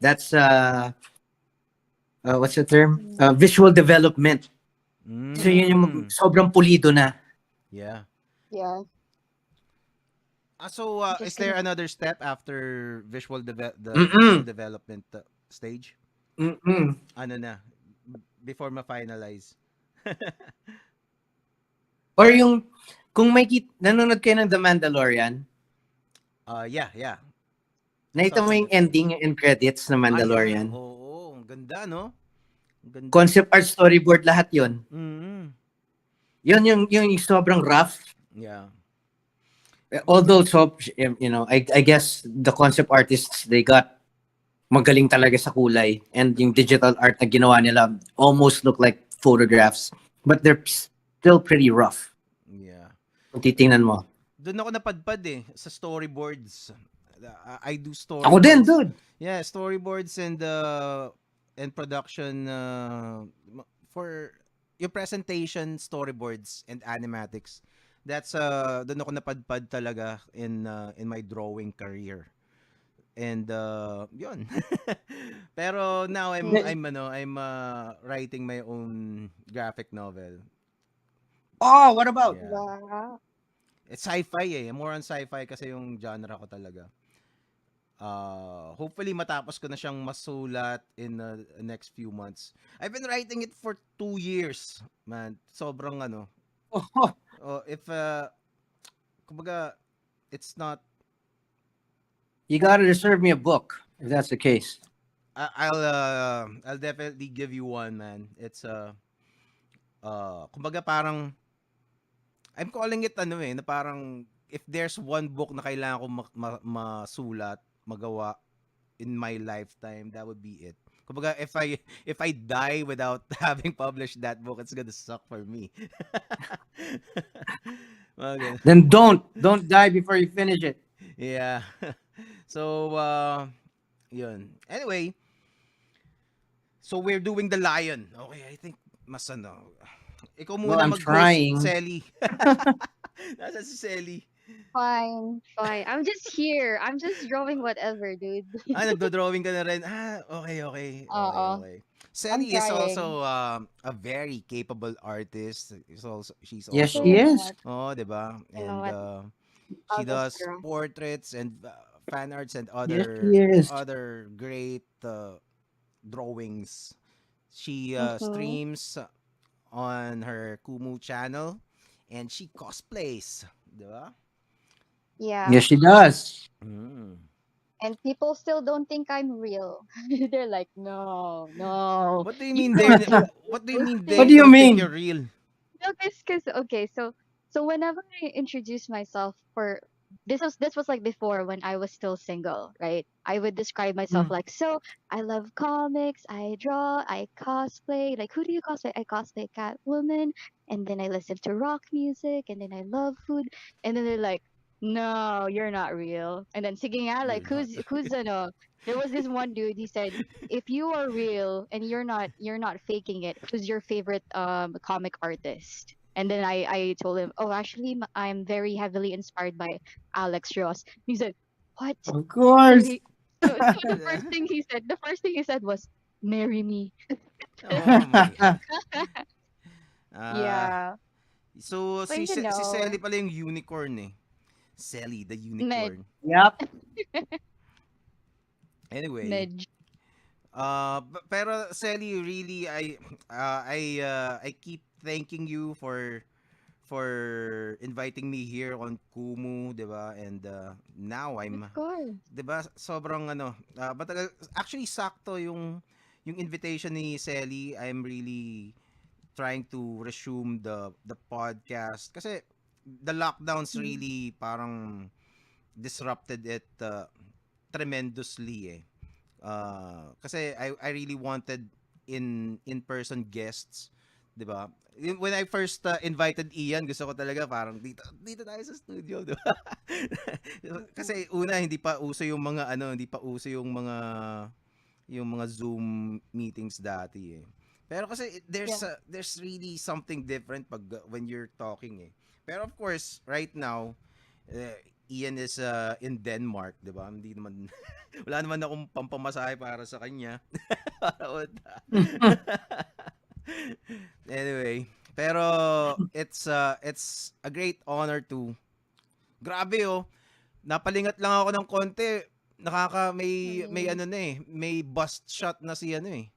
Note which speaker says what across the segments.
Speaker 1: That's what's the term? Visual development. So yun yung sobrang pulido na.
Speaker 2: Yeah.
Speaker 3: Yeah.
Speaker 2: So is there another step after visual development stage? Ano na before ma-finalize?
Speaker 1: Or yung kung nanonood kayo ng The Mandalorian,
Speaker 2: yeah.
Speaker 1: nakita mo yung ending and credits ng Mandalorian.
Speaker 2: Oo, ang ganda, no? Ganda.
Speaker 1: Concept art storyboard lahat yun. Yun yung sobrang rough.
Speaker 2: Yeah.
Speaker 1: Although I guess the concept artists, they got magaling talaga sa kulay, and yung digital art na ginawa nila almost look like photographs, but they're still pretty rough.
Speaker 2: Yeah.
Speaker 1: Kung titingnan mo.
Speaker 2: Doon ako napadpad sa storyboards. I do storyboards.
Speaker 1: Ako din, dude.
Speaker 2: Yeah, storyboards and production for your presentation, storyboards and animatics. That's doon ako napadpad talaga in my drawing career. And yun. Pero now I'm writing my own graphic novel.
Speaker 1: Oh, what about?
Speaker 2: Yeah.
Speaker 3: Wow.
Speaker 2: It's sci-fi more on sci-fi kasi yung genre ko talaga. Hopefully matapos ko na siyang masulat in the next few months. I've been writing it for 2 years, man. Sobrang if kumbaga it's not.
Speaker 1: You gotta reserve me a book if that's the case.
Speaker 2: I'll definitely give you one, man. It's kumbaga parang I'm calling it na parang if there's one book na kailangan ko masulat, magawa in my lifetime, that would be it. Kumbaga if I die without having published that book, it's gonna suck for me. Okay.
Speaker 1: Then don't die before you finish it.
Speaker 2: Yeah. So yun. Anyway, so we're doing the lion. Okay, I think mas ikaw muna
Speaker 1: trying.
Speaker 2: Selly. Nasa si Selly.
Speaker 3: Fine. I'm just here. I'm just drawing whatever, dude.
Speaker 2: Nagdo-drawing ka na rin. Okay. Selly is
Speaker 3: trying.
Speaker 2: also a very capable artist. She's also
Speaker 1: Yes, she is.
Speaker 2: Oh, 'di ba?
Speaker 3: You know
Speaker 2: And she
Speaker 3: I'll
Speaker 2: does
Speaker 3: just draw.
Speaker 2: portraits and fan arts and
Speaker 1: Yes, she is.
Speaker 2: other great drawings. She streams on her Kumu channel and she cosplays, 'di ba?
Speaker 3: Yeah.
Speaker 1: Yes, she does.
Speaker 3: And people still don't think I'm real. They're like, no.
Speaker 2: What do you mean they
Speaker 1: What do
Speaker 2: don't
Speaker 1: you
Speaker 2: think
Speaker 1: mean?
Speaker 2: you're real?
Speaker 3: No, because okay, so whenever I introduce myself for this was like before when I was still single, right? I would describe myself like, so I love comics, I draw, I cosplay. Like, who do you cosplay? I cosplay Catwoman, and then I listen to rock music, and then I love food, and then they're like, no, you're not real. And then sige nga, like,
Speaker 2: You're
Speaker 3: who's there was this one dude, he said, if you are real and you're not faking it, who's your favorite comic artist? And then I told him, oh, actually, I'm very heavily inspired by Alex Ross. He said, what?
Speaker 1: Of course.
Speaker 3: So the first thing he said was, marry me.
Speaker 2: Oh my God.
Speaker 3: Yeah.
Speaker 2: So
Speaker 3: But
Speaker 2: si
Speaker 3: you know.
Speaker 2: Selly pala yung unicorn Selly the unicorn.
Speaker 1: Yep.
Speaker 2: Anyway.
Speaker 3: Medj.
Speaker 2: Pero Selly, really I keep thanking you for inviting me here on Kumu, 'di ba? And now I'm,
Speaker 3: Of course.
Speaker 2: 'di ba? Sobrang but actually sakto yung invitation ni Selly. I'm really trying to resume the podcast kasi the lockdowns really parang disrupted it tremendously kasi I really wanted in-person guests, 'di ba? When I first invited Ian, gusto ko talaga parang dito tayo sa studio, 'di ba? Kasi una hindi pa uso yung mga Zoom meetings dati Pero kasi there's really something different pag when you're talking Pero of course, right now Ian is in Denmark, 'di ba? Hindi naman wala naman akong pampamasahe para sa kanya. Para wala. Anyway, pero it's a great honor to. Grabe oh. Napalingat lang ako ng konti. May ano na eh, may bust shot na si ano eh.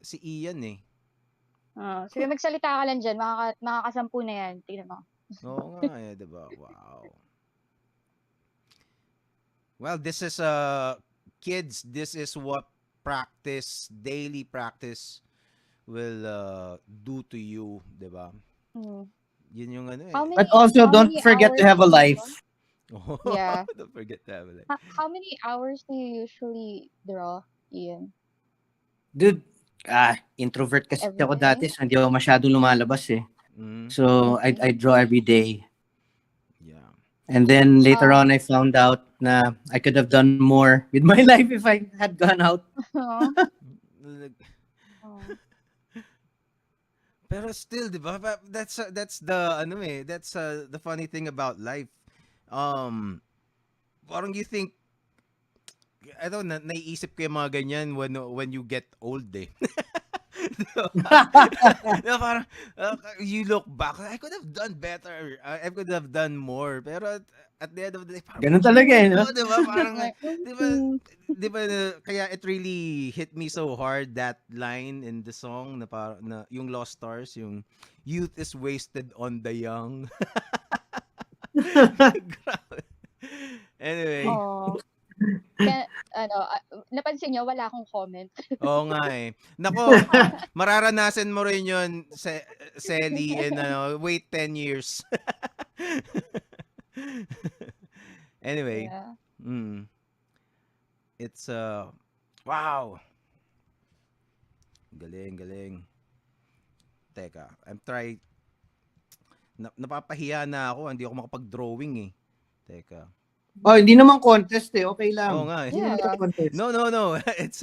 Speaker 2: Si Ian eh.
Speaker 3: Sige, magsalita ka lang dyan. Makakasampu na yan. Tingnan mo.
Speaker 2: Oo nga eh, 'di ba? Wow. Well, this is kids, this is what daily practice will do to you, 'di ba? Yun yung ano eh.
Speaker 1: But also, don't forget to have a life.
Speaker 3: Yeah.
Speaker 2: Don't forget to have a life.
Speaker 3: How many hours do you usually draw, Ian?
Speaker 1: Dude, introvert kasi
Speaker 3: Every
Speaker 1: ako
Speaker 3: day?
Speaker 1: dati, so hindi ako masyadong lumalabas eh.
Speaker 2: Mm,
Speaker 1: So, I draw every day.
Speaker 2: yeah.
Speaker 1: And then later on, I found out na I could have done more with my life if I had gone out.
Speaker 2: Pero still, 'di ba? That's the ano eh, that's the funny thing about life. Parang you think I don't know, naiisip ko yung mga ganyan when you get old eh. Diba, parang you look back, I could have done better. I could have done more. Pero at the end of the day, parang
Speaker 1: Ganun talaga eh, no?
Speaker 2: diba? Parang diba kaya it really hit me so hard, that line in the song na parang na yung Lost Stars, yung youth is wasted on the young. Grabe. Anyway.
Speaker 3: Kaya, napansin nyo, wala akong comment.
Speaker 2: Oo nga eh. Nako, mararanasan mo rin yun, Selly, in wait 10 years. Anyway.
Speaker 3: Yeah.
Speaker 2: It's, wow. Galing. Teka, napapahiya na ako, hindi ako makapag-drawing eh. Teka.
Speaker 1: Oh, hindi naman contest eh. Okay lang.
Speaker 2: Oo nga eh.
Speaker 1: Hindi naman contest.
Speaker 2: No. It's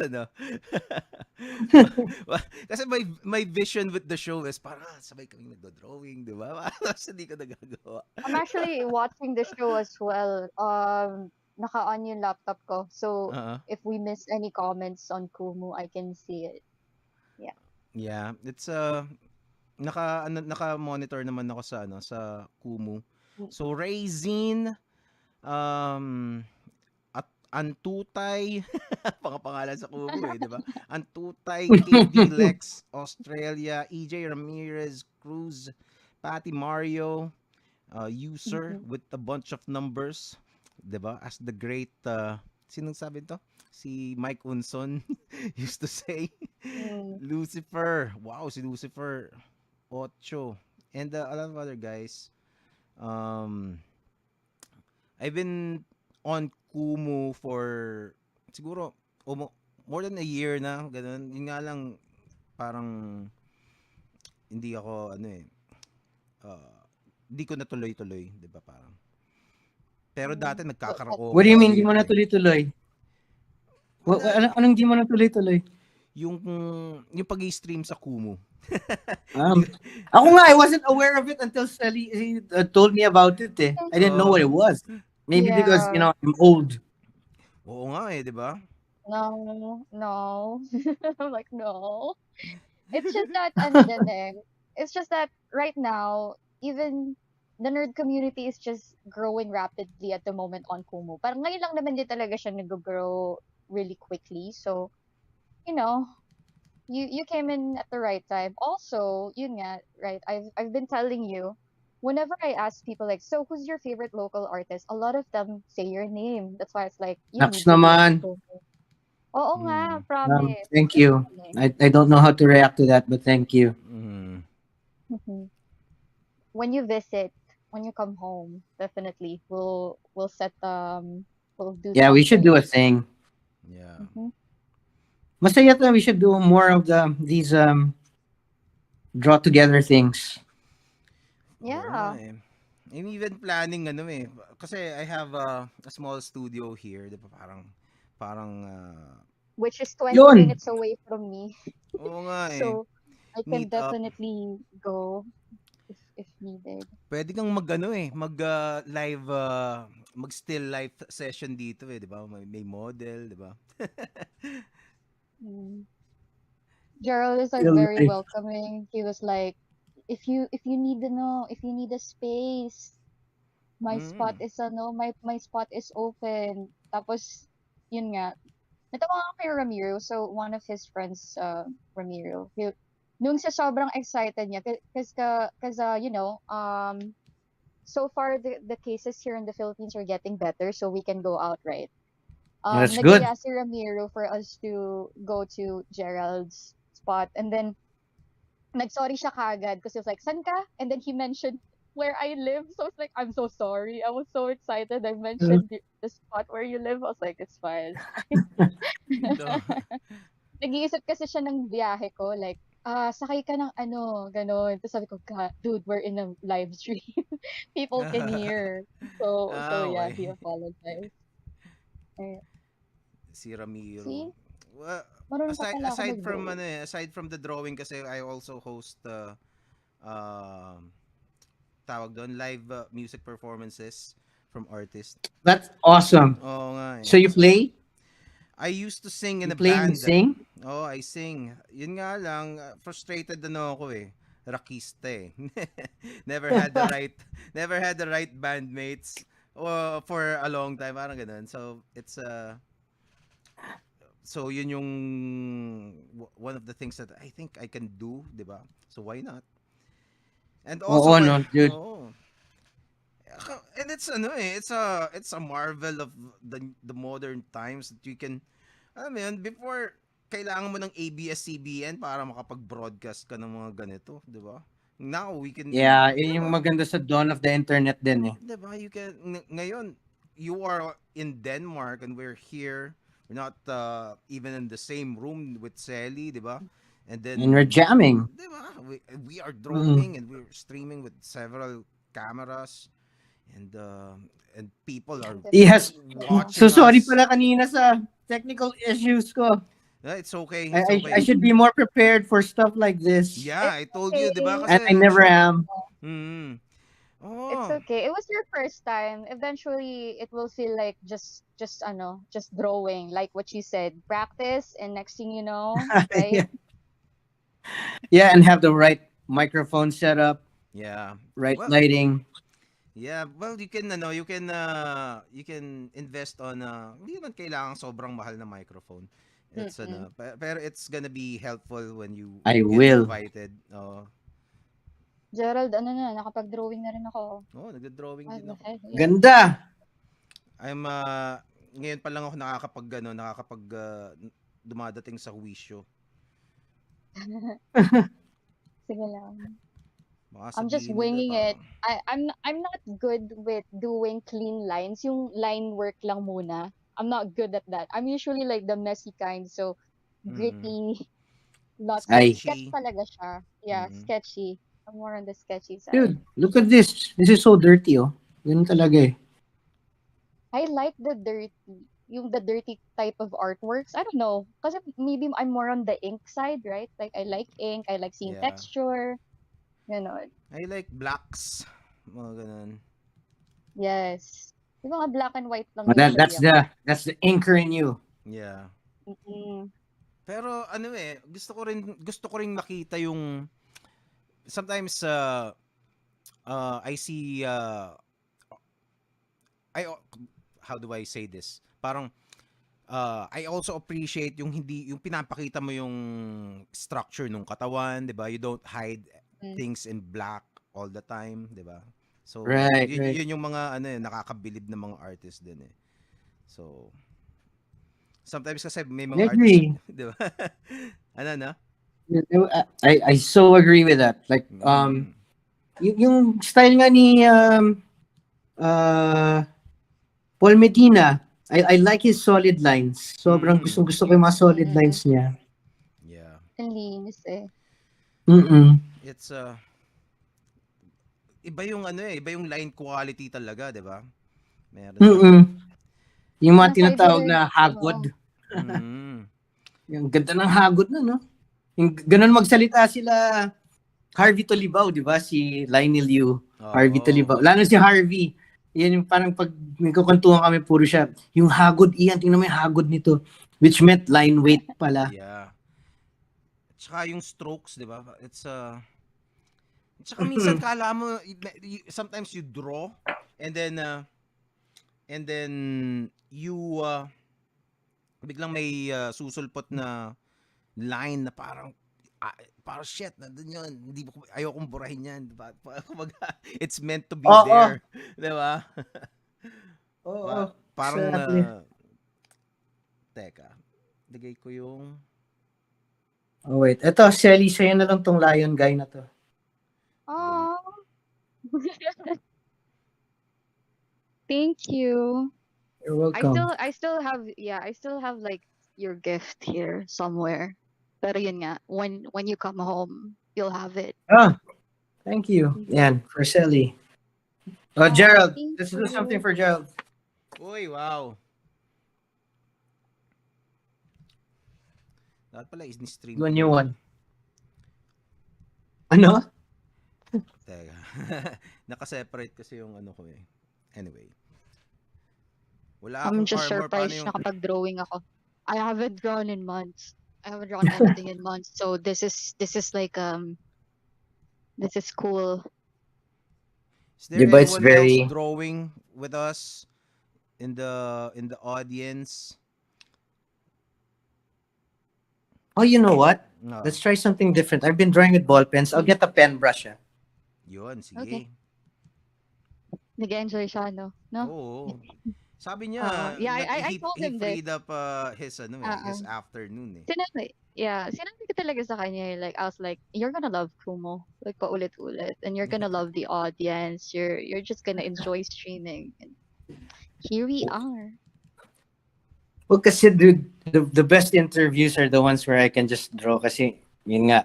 Speaker 2: kasi my vision with the show is parang sabay kami nagdo-drawing, di ba? Kasi hindi ko nagagawa.
Speaker 3: I'm actually watching the show as well. Naka-on yung laptop ko. So, if we miss any comments on Kumu, I can see it. Yeah.
Speaker 2: Yeah, it's naka-monitor naman ako sa Kumu. So, Raisin, at Antutay, pangalan sa Kumu eh, di ba? Antutay, KD Lex, Australia, EJ Ramirez, Cruz, Patty Mario, user with a bunch of numbers, di ba? As the great, sinong sabi to? Si Mike Unson used to say. Lucifer, wow, si Lucifer, Ocho, and a lot of other guys. I've been on Kumu for siguro more than a year na, ganun. Yun nga lang, parang hindi ako hindi ko natuloy-tuloy, 'di ba, parang. Pero dati nagkakaraoke.
Speaker 1: What do you mean hindi mo natuloy-tuloy? Anong hindi mo natuloy-tuloy?
Speaker 2: Yung pag-i-stream sa Kumu.
Speaker 1: Ako nga, I wasn't aware of it until Sally told me about it eh. I didn't know what it was. Maybe because, I'm old.
Speaker 2: Oo nga eh, di ba?
Speaker 3: No. I'm like, no. It's just that, it's just that right now, even the nerd community is just growing rapidly at the moment on Kumu. Parang ngayon lang naman din talaga siya nag-grow really quickly. So, you came in at the right time. Also, yun nga, right? I've been telling you, whenever I ask people like, so who's your favorite local artist? A lot of them say your name. That's why it's like,
Speaker 1: Naks naman.
Speaker 3: Oo nga, promise.
Speaker 1: Thank you. I don't know how to react to that, but thank you.
Speaker 3: When you visit, when you come home, definitely we'll set we'll do.
Speaker 1: Yeah, we should do a thing.
Speaker 2: Yeah.
Speaker 1: Masaya to, we should do more of these draw together things.
Speaker 3: Yeah.
Speaker 2: I'm even planning kasi I have a small studio here, 'di ba, parang
Speaker 3: which is 20
Speaker 1: Yun.
Speaker 3: minutes away from me.
Speaker 2: Oo nga eh.
Speaker 3: So I can
Speaker 2: Meet up.
Speaker 3: definitely go if needed.
Speaker 2: Pwede kang mag live mag still live session dito di ba? May model, di ba?
Speaker 3: Mm. Gerald is like
Speaker 1: Still
Speaker 3: very
Speaker 1: life.
Speaker 3: welcoming. He was like, if you need a space, my spot
Speaker 2: Mm.
Speaker 3: is my spot is open. Tapos yun nga. Natawa ako kay Ramiro. So one of his friends, Ramiro, nung sa sobrang excited niya, because so far the cases here in the Philippines are getting better, so we can go out, right?
Speaker 1: That's good.
Speaker 3: Nagaya si Ramiro for us to go to Gerald's spot, and then nagsorry siya kagad because he was like, "San ka?" And then he mentioned where I live, so it's like, "I'm so sorry. I was so excited. I mentioned the spot where you live." I was like, "It's fine."
Speaker 2: No.
Speaker 3: Nag-iisip kasi siya ng biyahe ko, like, sakay ka ng ganon. Tapos sabi ko, God, dude, we're in a live stream. People can hear. So yeah, he
Speaker 2: Okay.
Speaker 3: apologized. Eh,
Speaker 2: Si Ramiro.
Speaker 3: See?
Speaker 2: Well,
Speaker 3: Marunong pa pala ako
Speaker 2: aside from
Speaker 3: mag-drawing.
Speaker 2: aside from the drawing kasi I also host tawag doon live music performances from artists.
Speaker 1: That's awesome.
Speaker 2: Oo nga
Speaker 1: So you play?
Speaker 2: I used to sing in
Speaker 1: You
Speaker 2: a
Speaker 1: play and
Speaker 2: band.
Speaker 1: sing?
Speaker 2: Oh, I sing. Yun nga lang, frustrated ako Rockista never had the right bandmates for a long time, parang ganun. So it's so yun yung one of the things that I think I can do, 'di ba? So why not? And also
Speaker 1: Oo, no, dude.
Speaker 2: and it's it's a marvel of the modern times that you can before kailangan mo ng ABS-CBN para makapag-broadcast ka ng mga ganito, 'di ba? Now we can
Speaker 1: Yeah, yun yung maganda sa dawn of the internet din eh.
Speaker 2: 'Di ba? You can ngayon you are in Denmark and we're here. We're not even in the same room with Sally, 'di ba? And then
Speaker 1: And we're jamming.
Speaker 2: 'di ba? We are drawing and we're streaming with several cameras and people are
Speaker 1: Yes.
Speaker 2: watching
Speaker 1: So sorry
Speaker 2: us.
Speaker 1: pala kanina sa technical issues ko.
Speaker 2: It's okay.
Speaker 1: I should be more prepared for stuff like this.
Speaker 2: Yeah, I
Speaker 3: It's
Speaker 2: told you, 'di ba?
Speaker 3: okay.
Speaker 1: And I never am.
Speaker 3: It's
Speaker 2: Oh.
Speaker 3: okay. It was your first time. Eventually, it will feel like just drawing, like what you said. Practice, and next thing you know, right?
Speaker 1: Yeah, and have the right microphone setup,
Speaker 2: Yeah.
Speaker 1: right
Speaker 2: Well,
Speaker 1: lighting.
Speaker 2: yeah, well you can you can invest on hindi naman kailangan sobrang mahal na microphone. It's pero it's gonna be helpful when you
Speaker 1: I
Speaker 2: get
Speaker 1: will.
Speaker 2: invited.
Speaker 3: Gerald, nakapag-drawing na rin ako.
Speaker 2: Nagdo-drawing din ako.
Speaker 1: Ganda.
Speaker 2: I'm ngayon pa lang ako nakakapag dumadating sa wisyo.
Speaker 3: Sige lang.
Speaker 2: Baka
Speaker 3: I'm just
Speaker 2: sabihin nila
Speaker 3: winging it.
Speaker 2: parang-
Speaker 3: I'm not good with doing clean lines. Yung line work lang muna. I'm not good at that. I'm usually like the messy kind. So gritty, not
Speaker 1: Ay.
Speaker 3: sketch talaga siya. Yeah,
Speaker 2: Mhm.
Speaker 3: sketchy. I'm more on the sketchy side.
Speaker 1: Dude, look at this. This is so dirty, oh. Ganun talaga eh.
Speaker 3: I like the dirty type of artworks. I don't know. Kasi maybe I'm more on the ink side, right? Like I like ink, I like seeing
Speaker 2: Yeah.
Speaker 3: texture.
Speaker 2: I like blacks. Mga ganun.
Speaker 3: Yes. Yung mga black and white lang
Speaker 1: But
Speaker 3: usually ako.
Speaker 1: that's the anchor in you.
Speaker 2: Yeah.
Speaker 3: Mm-mm.
Speaker 2: Pero gusto ko rin makita yung sometimes I see how do I say this? Parang I also appreciate yung pinapakita mo yung structure ng katawan, 'di ba? You don't hide things in black all the time, 'di ba? So
Speaker 1: Right.
Speaker 2: yun yung mga nakakabilib na mga artist din eh. So sometimes kasi may
Speaker 1: I
Speaker 2: mga
Speaker 1: agree.
Speaker 2: artist, 'di ba? Ano?
Speaker 1: I so agree with that. Like yung style nga ni Paul Medina, I like his solid lines. Sobrang gusto ko yung mga solid lines niya.
Speaker 2: Yeah.
Speaker 3: Ang linis eh.
Speaker 2: It's iba yung iba yung line quality talaga, 'di ba? Meron.
Speaker 1: Yung mga
Speaker 3: Ang
Speaker 1: tinatawag
Speaker 3: fiber,
Speaker 1: na hagod.
Speaker 2: Mm.
Speaker 1: Yung ganda ng hagod na, no? Yung ganun magsalita sila Harvey Tolibaw, di ba? Si Lionel Yu. Harvey
Speaker 2: Oo.
Speaker 1: Tolibaw. Lalo si Harvey. Yan yung parang pag nagkukantuhan kami, puro siya. Yung hagod, Ian, tingnan mo yung hagod nito. Which meant line weight pala.
Speaker 2: Yeah. Tsaka yung strokes, di ba? Tsaka minsan kala mo, sometimes you draw, and then you, biglang may susulpot na line na parang, parang shit, nandun yun. Ayokong burahin yan. Diba? It's meant to be there. Di ba?
Speaker 1: Oo.
Speaker 2: Parang,
Speaker 1: Exactly.
Speaker 2: teka, lagay ko yung,
Speaker 1: Oh, wait. Ito, Shelly, sa'yo na lang tong lion guy na to.
Speaker 3: Oh. Thank you.
Speaker 1: You're welcome.
Speaker 3: I still have like your gift here somewhere. Pero yun nga, when you come home, you'll have it.
Speaker 1: Thank you. Yan, for Shelly. Gerald,
Speaker 3: thank
Speaker 1: let's do
Speaker 3: you.
Speaker 1: something for Gerald.
Speaker 2: uy, wow. Dapat pala is-stream.
Speaker 1: Do a new one. Ano?
Speaker 2: Teka. Naka-separate kasi yung ano ko eh. Anyway. Wala
Speaker 3: I'm
Speaker 2: akong
Speaker 3: just
Speaker 2: armor. Paano
Speaker 3: surprised
Speaker 2: yung...
Speaker 3: nakapag-drawing ako. I haven't drawn in months. I haven't drawn anything in months. So this is like this is cool.
Speaker 2: Is there
Speaker 1: Diba, it's
Speaker 2: anyone
Speaker 1: very-
Speaker 2: else drawing with us in the audience?
Speaker 1: Oh, you know what?
Speaker 2: No.
Speaker 1: Let's try something different. I've been drawing with ball pens. I'll get a pen brush.
Speaker 2: Yun, sige.
Speaker 3: Okay. Nag-enjoy siya, no? No?
Speaker 2: Oo. Sabi niya,
Speaker 3: Yeah, I told
Speaker 2: he
Speaker 3: him this.
Speaker 2: freed up his his afternoon eh.
Speaker 3: Sinabi ko talaga sa kanya, like, I was like, you're gonna love Kumo, like, paulit-ulit, and you're gonna love the audience, you're just gonna enjoy streaming, and here we are.
Speaker 1: Well, kasi dude, the best interviews are the ones where I can just draw kasi, yun nga,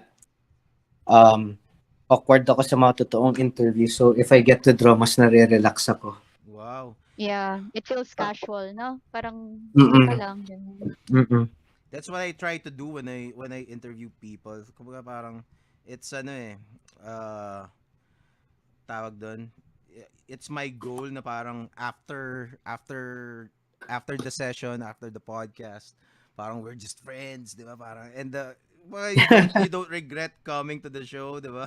Speaker 1: awkward ako sa mga totoong interview. So, if I get to draw, mas nare-relax ako.
Speaker 2: Wow.
Speaker 3: Yeah, it feels casual, no? Parang,
Speaker 1: Mm-mm.
Speaker 3: ka lang. Ganun.
Speaker 1: Mm-mm.
Speaker 2: That's what I try to do when I interview people. Kumbaga parang it's tawag doon. It's my goal na parang after the session, after the podcast, parang we're just friends, 'di ba? Parang and well, you don't regret coming to the show, 'di ba?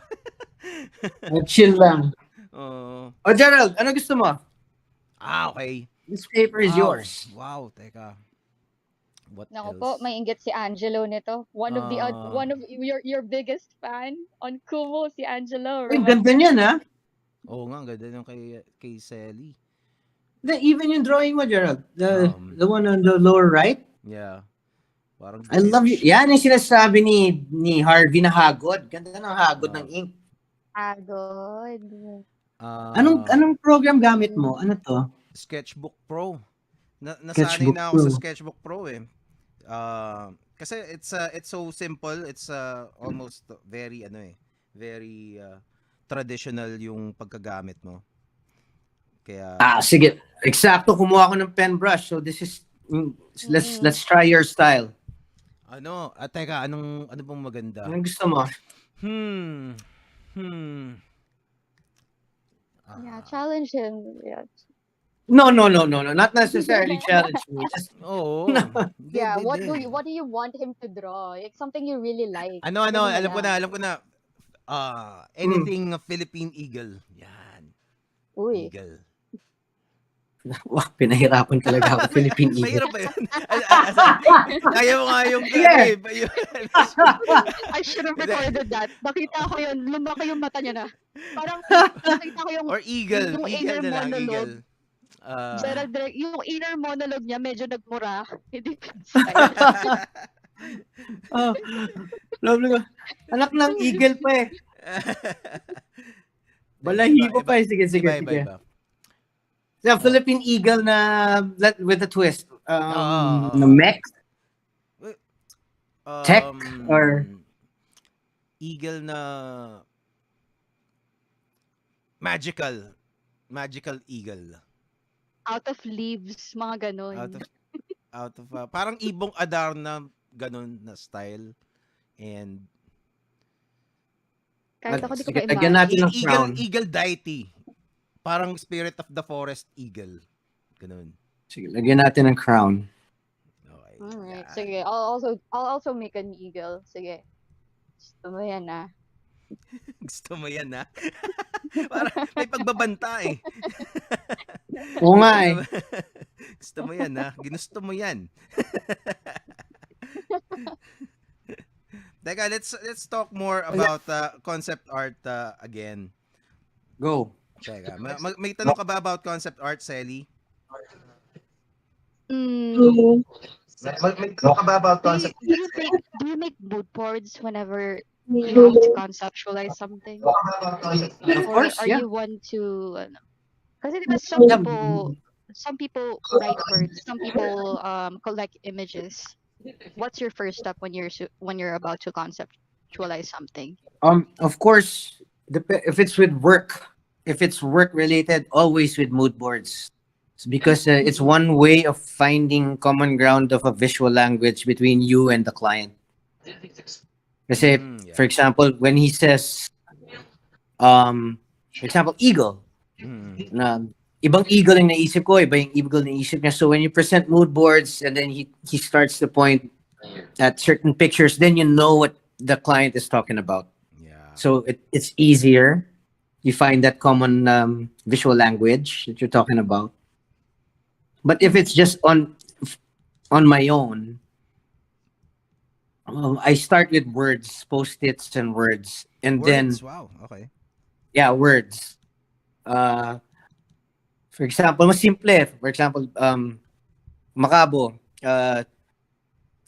Speaker 1: Chill lang.
Speaker 2: Oh,
Speaker 1: Gerald, ano gusto mo?
Speaker 2: okay.
Speaker 1: This paper is
Speaker 2: Wow.
Speaker 1: yours.
Speaker 2: Wow, teka. What
Speaker 3: Naku
Speaker 2: else?
Speaker 3: po, may inggit si Angelo nito. One of your biggest fan on Kumo, si Angelo.
Speaker 1: Ay, ganda niyan, ha?
Speaker 2: Oo nga, ang ganda ng kay Sally.
Speaker 1: Even yung drawing mo, Gerald. The one on the lower right.
Speaker 2: Yeah. Parang
Speaker 1: I love you. Yan yung sinasabi ni Harvey na hagod. Ganda ng hagod ng ink.
Speaker 3: Agod.
Speaker 1: Anong program gamit mo? Ano to?
Speaker 2: Sketchbook Pro. Nasanay
Speaker 1: Sketchbook
Speaker 2: na ako sa
Speaker 1: Pro.
Speaker 2: Sketchbook Pro eh. Kasi it's so simple. It's almost very very traditional yung pagkagamit mo. Kaya
Speaker 1: Sige. Eksakto, kumuha ako ng pen brush. So this is let's try your style.
Speaker 2: Teka, ano bang maganda?
Speaker 1: Anong gusto mo?
Speaker 3: Yeah, challenge him. Yeah.
Speaker 1: No. Not necessarily challenge me. Just,
Speaker 2: Oo.
Speaker 3: Yeah, what do you want him to draw? Like something you really like.
Speaker 2: Alam ko na. Anything Philippine Eagle. Yan.
Speaker 3: Uy.
Speaker 2: Eagle.
Speaker 1: wow, pinahirapan talaga ako. Philippine Eagle.
Speaker 2: Mahirap ba yun? Kaya mo nga yung...
Speaker 3: I should have recorded that. Nakita ko yun. Lumaki yung mata niya na. Parang nakita ko yung...
Speaker 2: Or Eagle.
Speaker 3: Yung
Speaker 2: Eagle
Speaker 3: inner
Speaker 2: na lang.
Speaker 3: monologue.
Speaker 2: Eagle.
Speaker 3: Gerald, yung inner monologue niya medyo nagmura. Hindi
Speaker 1: Lovely ko. Anak ng eagle pa eh. Balahibo pa eh. Sige.
Speaker 2: Iba.
Speaker 1: The Philippine Eagle na with a twist. Na mech? Tech? Or?
Speaker 2: Eagle na magical eagle.
Speaker 3: out of leaves, mga ganun.
Speaker 2: Out of parang ibong adar na ganun na style. And
Speaker 3: Kahit ako di ko
Speaker 1: Sige, lagyan natin
Speaker 3: ma-imagine.
Speaker 1: ng crown.
Speaker 2: Eagle deity. Parang spirit of the forest eagle. Ganun.
Speaker 1: Sige, lagyan natin ng crown.
Speaker 2: Okay.
Speaker 3: Alright,
Speaker 2: Yan.
Speaker 3: sige. I'll also make an eagle. Sige. Gusto mo yan ah.
Speaker 2: Gusto mo yan, ha? Parang may pagbabanta eh.
Speaker 1: Oo nga eh.
Speaker 2: Gusto mo yan, ha? Ginusto mo yan. Teka, let's talk more about concept art again.
Speaker 1: Go.
Speaker 2: Teka, may tanong ka ba about concept art, Selly?
Speaker 3: Mm,
Speaker 2: May tanong ka ba about concept
Speaker 3: do you make mood boards whenever you have to conceptualize something?
Speaker 1: Of
Speaker 3: Or
Speaker 1: course,
Speaker 3: are
Speaker 1: yeah.
Speaker 3: you one to kasi diba
Speaker 1: Yeah.
Speaker 3: some people write words, some people collect images. What's your first step when you're about to conceptualize something?
Speaker 1: Of course, if it's work related, always with mood boards. It's because it's one way of finding common ground of a visual language between you and the client. Kasi,
Speaker 2: Yeah.
Speaker 1: for example, when he says, for example, eagle, na ibang eagle yung naisip ko, iba yung eagle na naisip niya. So when you present mood boards and then he starts to point at certain pictures, then you know what the client is talking about.
Speaker 2: Yeah.
Speaker 1: So it's easier. You find that common visual language that you're talking about. But if it's just on my own, I start with words, post-its and words. And then,
Speaker 2: Wow, okay.
Speaker 1: yeah, words. For example, mas simple. For example, makabo,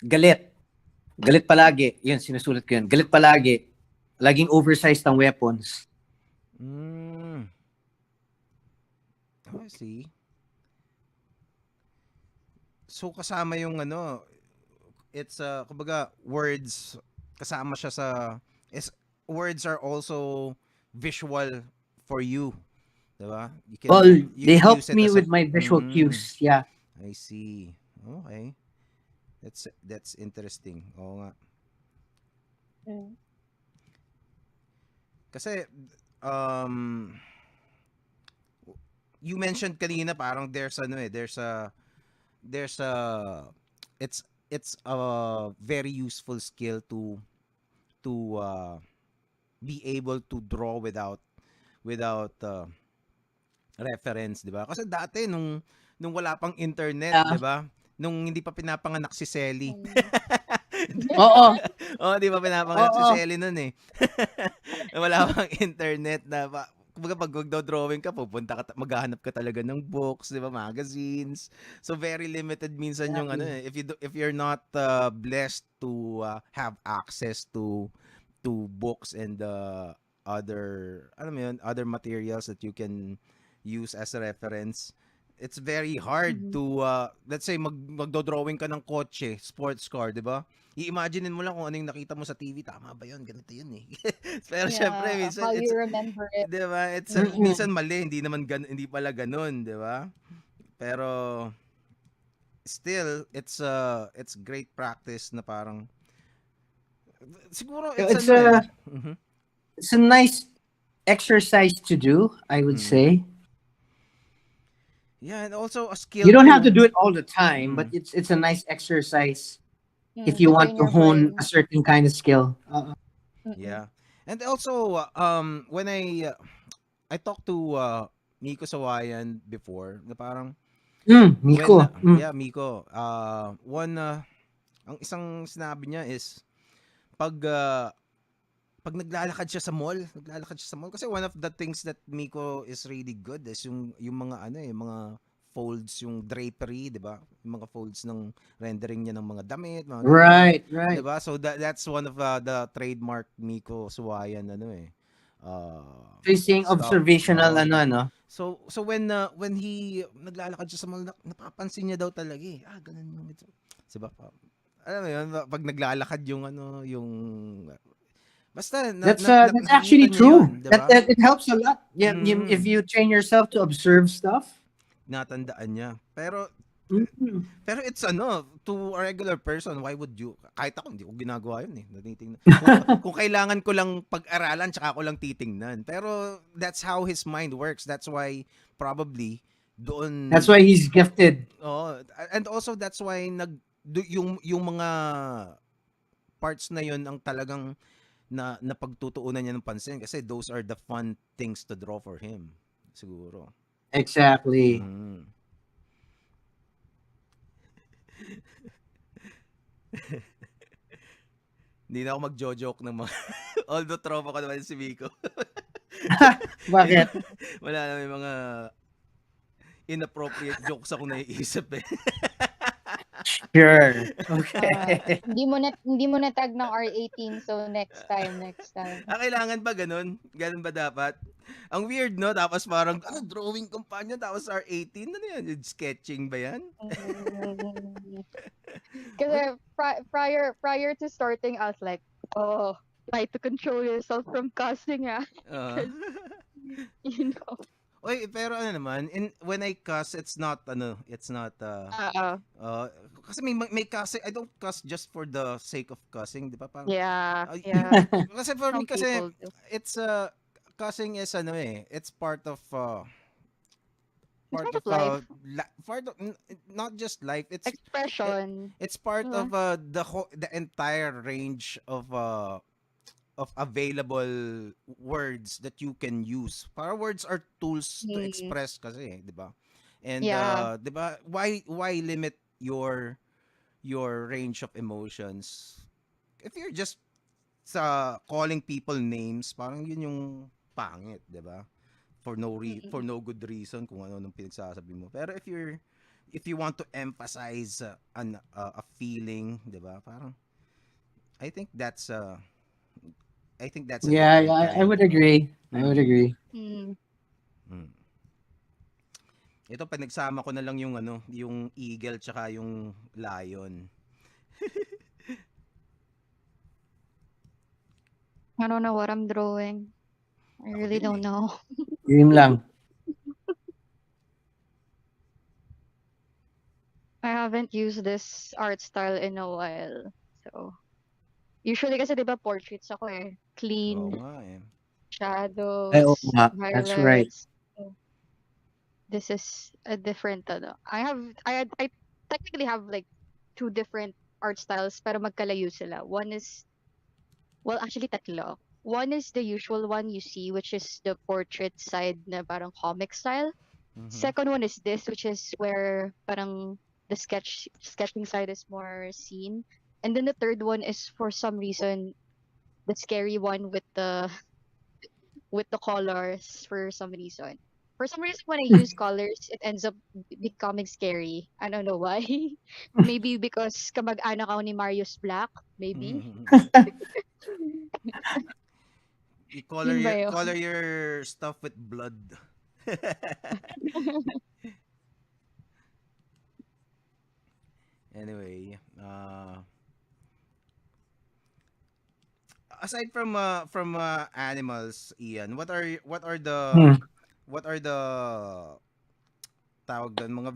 Speaker 1: galit. Galit palagi. Yun, sinusulat ko yun. Galit palagi. Laging oversized ang weapons.
Speaker 2: I see. So kasama yung it's kumbaga words kasama siya sa words are also visual for you. Diba?
Speaker 1: They help
Speaker 2: use it
Speaker 1: me
Speaker 2: as
Speaker 1: with my visual cues. Yeah.
Speaker 2: I see. Okay. That's interesting. Oo nga. Kasi you mentioned kanina parang there's it's a very useful skill to be able to draw without reference, 'di ba? Kasi dati nung wala pang internet, 'di ba? Nung hindi pa pinapanganak si Selly.
Speaker 1: Oo.
Speaker 2: Oh, di ba pinapanganak si
Speaker 1: Oo.
Speaker 2: Selly nun eh. Wala pang internet na kumbaga pag magdo-drawing ka, maghahanap ka talaga ng books, di ba, magazines. So very limited minsan yung if you're not blessed to have access to books and other other materials that you can use as a reference. It's very hard to let's say magdo-drawing ka ng kotse, sports car, 'di ba? I-imaginein mo lang kung ano yung nakita mo sa TV, tama ba 'yun? Ganito 'yun eh. Pero syempre minsan
Speaker 3: how you remember it.
Speaker 2: 'di ba? It's minsan mali, hindi pala ganoon, 'di ba? Pero still it's great practice na parang siguro it's
Speaker 1: a nice exercise to do, I would say.
Speaker 2: Yeah, and also a skill.
Speaker 1: You don't have to do it all the time, but it's a nice exercise if you want to hone a certain kind of skill.
Speaker 2: Yeah. And also when I talked to Nico Sawayan before, na parang
Speaker 1: Nico.
Speaker 2: Yeah, Miko. Ang isang sinabi niya is pag naglalakad siya sa mall kasi one of the things that Miko is really good is yung mga mga folds, yung drapery, 'di ba? Yung mga folds ng rendering niya ng mga damit, mga
Speaker 1: Right.
Speaker 2: 'di ba? So that's one of the trademark Miko Suwayan
Speaker 1: Facing observational
Speaker 2: So when he naglalakad siya sa mall, napapansin niya daw talaga eh. Ganun yung ito. 'Di ba? Alam mo yun, pag naglalakad yung yung basta
Speaker 1: that's actually true.
Speaker 2: Yun, diba?
Speaker 1: That it helps a lot. Yeah, if you train yourself to observe stuff.
Speaker 2: Natandaan niya. Pero Pero it's to a regular person, why would you, kahit ako, hindi ko ginagawa yun eh. Natitingnan. Kung kailangan ko lang pag-aralan, tsaka ko lang titingnan. Pero that's how his mind works. That's why probably doon...
Speaker 1: That's why he's gifted.
Speaker 2: Oh, and also that's why yung mga parts na yun ang talagang na pagtutuunan niya ng pansin kasi those are the fun things to draw for him. Siguro.
Speaker 1: Exactly.
Speaker 2: Hindi na ako mag-joke ng mga although tropa ko naman si Miko.
Speaker 1: Bakit?
Speaker 2: Wala na, may mga inappropriate jokes ako naiisip eh.
Speaker 1: Sure. Okay.
Speaker 3: Hindi mo na tag ng R18, so next time.
Speaker 2: Kailangan ba ganun? Ganun ba dapat? Ang weird, no? Tapos parang, drawing companion, tapos R18? Ano yan? Sketching ba yan?
Speaker 3: Kasi prior to starting, I was like, try to control yourself from cussing, you know.
Speaker 2: Oy, pero ano naman, when I cuss, it's not kasi may cussing, I don't cuss just for the sake of cussing, di ba? Parang,
Speaker 3: Yeah.
Speaker 2: kasi for me,
Speaker 3: Some
Speaker 2: kasi
Speaker 3: people do.
Speaker 2: it's cussing is it's part of
Speaker 3: life.
Speaker 2: part of not just life, it's
Speaker 3: Expression.
Speaker 2: it's part of the entire range of available words that you can use. Para words are tools to express kasi, 'di ba? And 'di ba, why limit your range of emotions? If you're just calling people names, parang yun yung pangit, 'di ba? For no good reason kung ano nung pinagsasabi mo. Pero if you want to emphasize a feeling, 'di ba? Parang I think that's a
Speaker 1: Yeah,
Speaker 2: different
Speaker 1: I would agree.
Speaker 2: Ito pinagsama ko na lang yung yung eagle tsaka yung lion.
Speaker 3: I don't know what I'm drawing. I really don't know.
Speaker 1: Dream lang.
Speaker 3: I haven't used this art style in a while. So, usually kasi 'di ba portraits ako eh. Clean, shadows,
Speaker 1: Ay, oo nga. That's right.
Speaker 3: highlights. So, this is a different I technically have like two different art styles pero magkalayo sila. One is actually tatlo. One is the usual one you see, which is the portrait side na parang comic style. Second one is this, which is where parang the sketching side is more seen. And then the third one is for some reason the scary one with the colors for some reason. For some reason when I use colors, it ends up becoming scary. I don't know why. Maybe because kamag-anak ako ni Marius Black, maybe.
Speaker 2: You color your stuff with blood. Anyway, aside from animals, Ian, what are the tawag doon, mga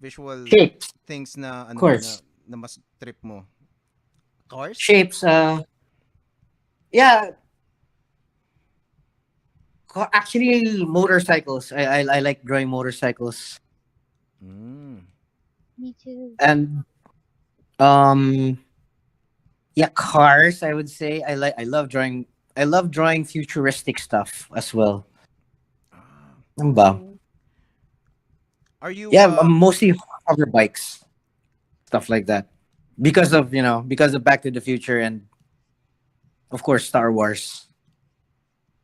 Speaker 2: visual
Speaker 1: Shapes.
Speaker 2: things na
Speaker 1: Course.
Speaker 2: na mas trip mo? Cars?
Speaker 1: Shapes, yeah. Actually, motorcycles. I like drawing motorcycles.
Speaker 3: Me too.
Speaker 1: And yeah, cars, I would say. I love drawing futuristic stuff as well. Ano ba?
Speaker 2: Are you
Speaker 1: mostly hover bikes. Stuff like that. Because of Back to the Future and of course Star Wars.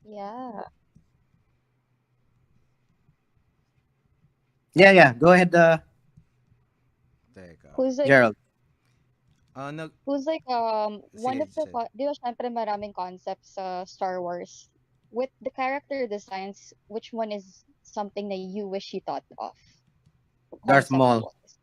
Speaker 3: Yeah.
Speaker 1: Yeah. Go ahead,
Speaker 2: Teka.
Speaker 3: Who's like
Speaker 1: Gerald.
Speaker 3: Who's like one
Speaker 2: Sige,
Speaker 3: of the
Speaker 2: sige.
Speaker 3: di ba syempre maraming concepts sa Star Wars. With the character designs, which one is something that you wish you thought of?
Speaker 1: Darth Maul.
Speaker 3: Concept-wise.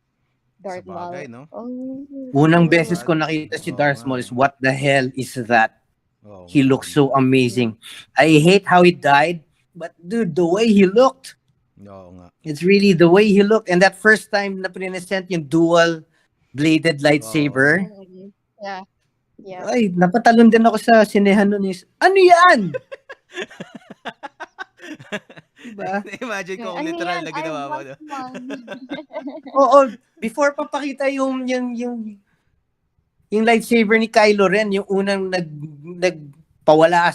Speaker 3: Darth Maul.
Speaker 2: Sabagay, no?
Speaker 3: Oh.
Speaker 1: Unang beses ko nakita si Darth Maul is, what the hell is that?
Speaker 2: Oh,
Speaker 1: He looks so amazing. I hate how he died, but dude, the way he looked,
Speaker 2: Oo nga.
Speaker 1: It's really the way he looked. And that first time na present yung dual-bladed lightsaber,
Speaker 3: Mhm. Yeah. Yeah.
Speaker 1: ay, napatalon din ako sa sinehan nun. Ano yan? Diba?
Speaker 2: Imagine
Speaker 3: Yeah.
Speaker 2: kung
Speaker 3: Ano
Speaker 2: literal
Speaker 3: yan?
Speaker 2: na
Speaker 3: I
Speaker 2: ginawa mo.
Speaker 3: want one.
Speaker 1: Oo, before papakita yung lightsaber ni Kylo Ren, yung unang nagpawala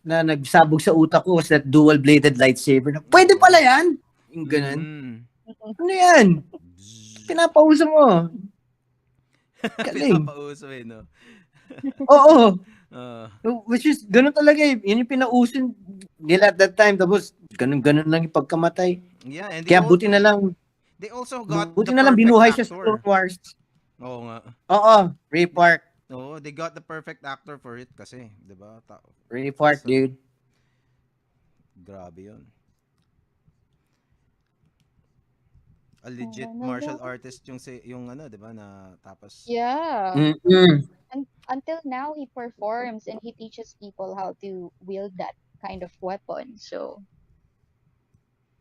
Speaker 1: na nagsabog sa utak ko was that dual-bladed lightsaber. Pwede pala yan? Yung ganun. Ano yan? Pinapauso mo. Galing.
Speaker 2: Pinapauso no?
Speaker 1: Oo.
Speaker 2: Uh,
Speaker 1: Which is, ganun talaga eh. Yun yung pinauso nila at that time. Tapos, ganun lang yung pagkamatay.
Speaker 2: yeah, and
Speaker 1: Kaya buti na lang,
Speaker 2: they also got
Speaker 1: buti
Speaker 2: the
Speaker 1: na lang
Speaker 2: perfect
Speaker 1: binuhay siya sa
Speaker 2: actor.
Speaker 1: Clone Wars.
Speaker 2: Oo nga.
Speaker 1: Oo, Ray Park.
Speaker 2: Oo, they got the perfect actor for it kasi, 'di ba?
Speaker 1: Ray Park,
Speaker 2: So,
Speaker 1: dude.
Speaker 2: Grabe 'yun. A legit martial artist yung ano, 'di ba, na tapos
Speaker 3: Yeah.
Speaker 1: Mm-mm.
Speaker 3: And until now, he performs and he teaches people how to wield that kind of weapon. So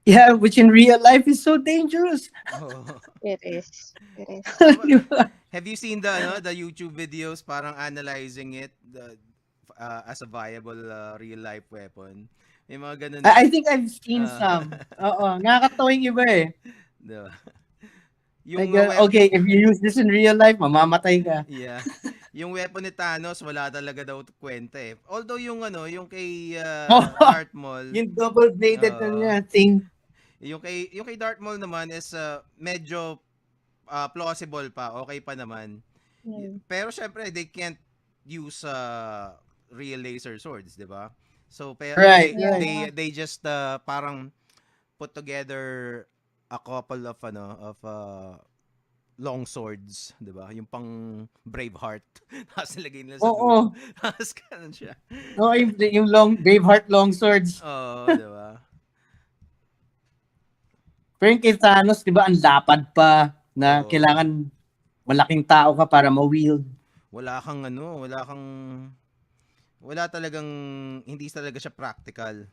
Speaker 1: Yeah, which in real life is so dangerous.
Speaker 2: oh.
Speaker 3: it is. It is.
Speaker 1: Diba?
Speaker 2: Have you seen the YouTube videos parang analyzing it as a viable real life weapon? May mga ganun.
Speaker 1: I think I've seen
Speaker 2: Ah.
Speaker 1: some. Oo, nakakatawa yung iba eh.
Speaker 2: Diba?
Speaker 1: Like, okay, if you use this in real life, mamamatay ka.
Speaker 2: Yeah. Yung weapon ni Thanos, wala talaga daw kwenta eh. Although yung kay Darth Maul,
Speaker 1: Yung double-bladed na niya thing.
Speaker 2: yung kay Darth Maul naman is medyo plausible pa, okay pa naman. Pero syempre they can't use real laser swords, 'di ba? So pero
Speaker 1: Right,
Speaker 2: they just parang put together a couple of long swords, 'di ba? Yung pang Braveheart. Tapos nilagay nila sa
Speaker 1: Oo.
Speaker 2: dulo. Tapos ganun siya.
Speaker 1: Oo, yung Braveheart long swords.
Speaker 2: Oo, 'di ba?
Speaker 1: Pero yung kay Thanos, di ba, ang lapad pa na
Speaker 2: Oo.
Speaker 1: kailangan malaking tao ka para ma-wield.
Speaker 2: Wala talagang, hindi talaga siya practical.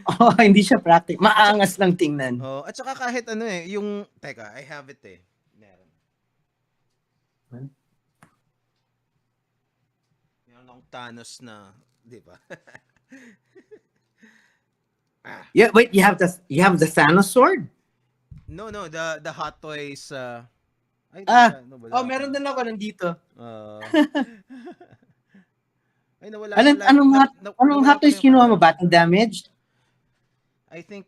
Speaker 1: Oh, hindi siya practical. Maangas lang tingnan.
Speaker 2: Oh, at saka kahit teka, I have it eh. Meron akong Thanos na, di ba?
Speaker 1: Yeah, wait, you have the Thanos sword?
Speaker 2: No, the Hot Toys.
Speaker 1: Oh, meron din ako nandito.
Speaker 2: Ay, nawala.
Speaker 1: Anong Hot Toys kinuha mo? Battle Damage?
Speaker 2: I think,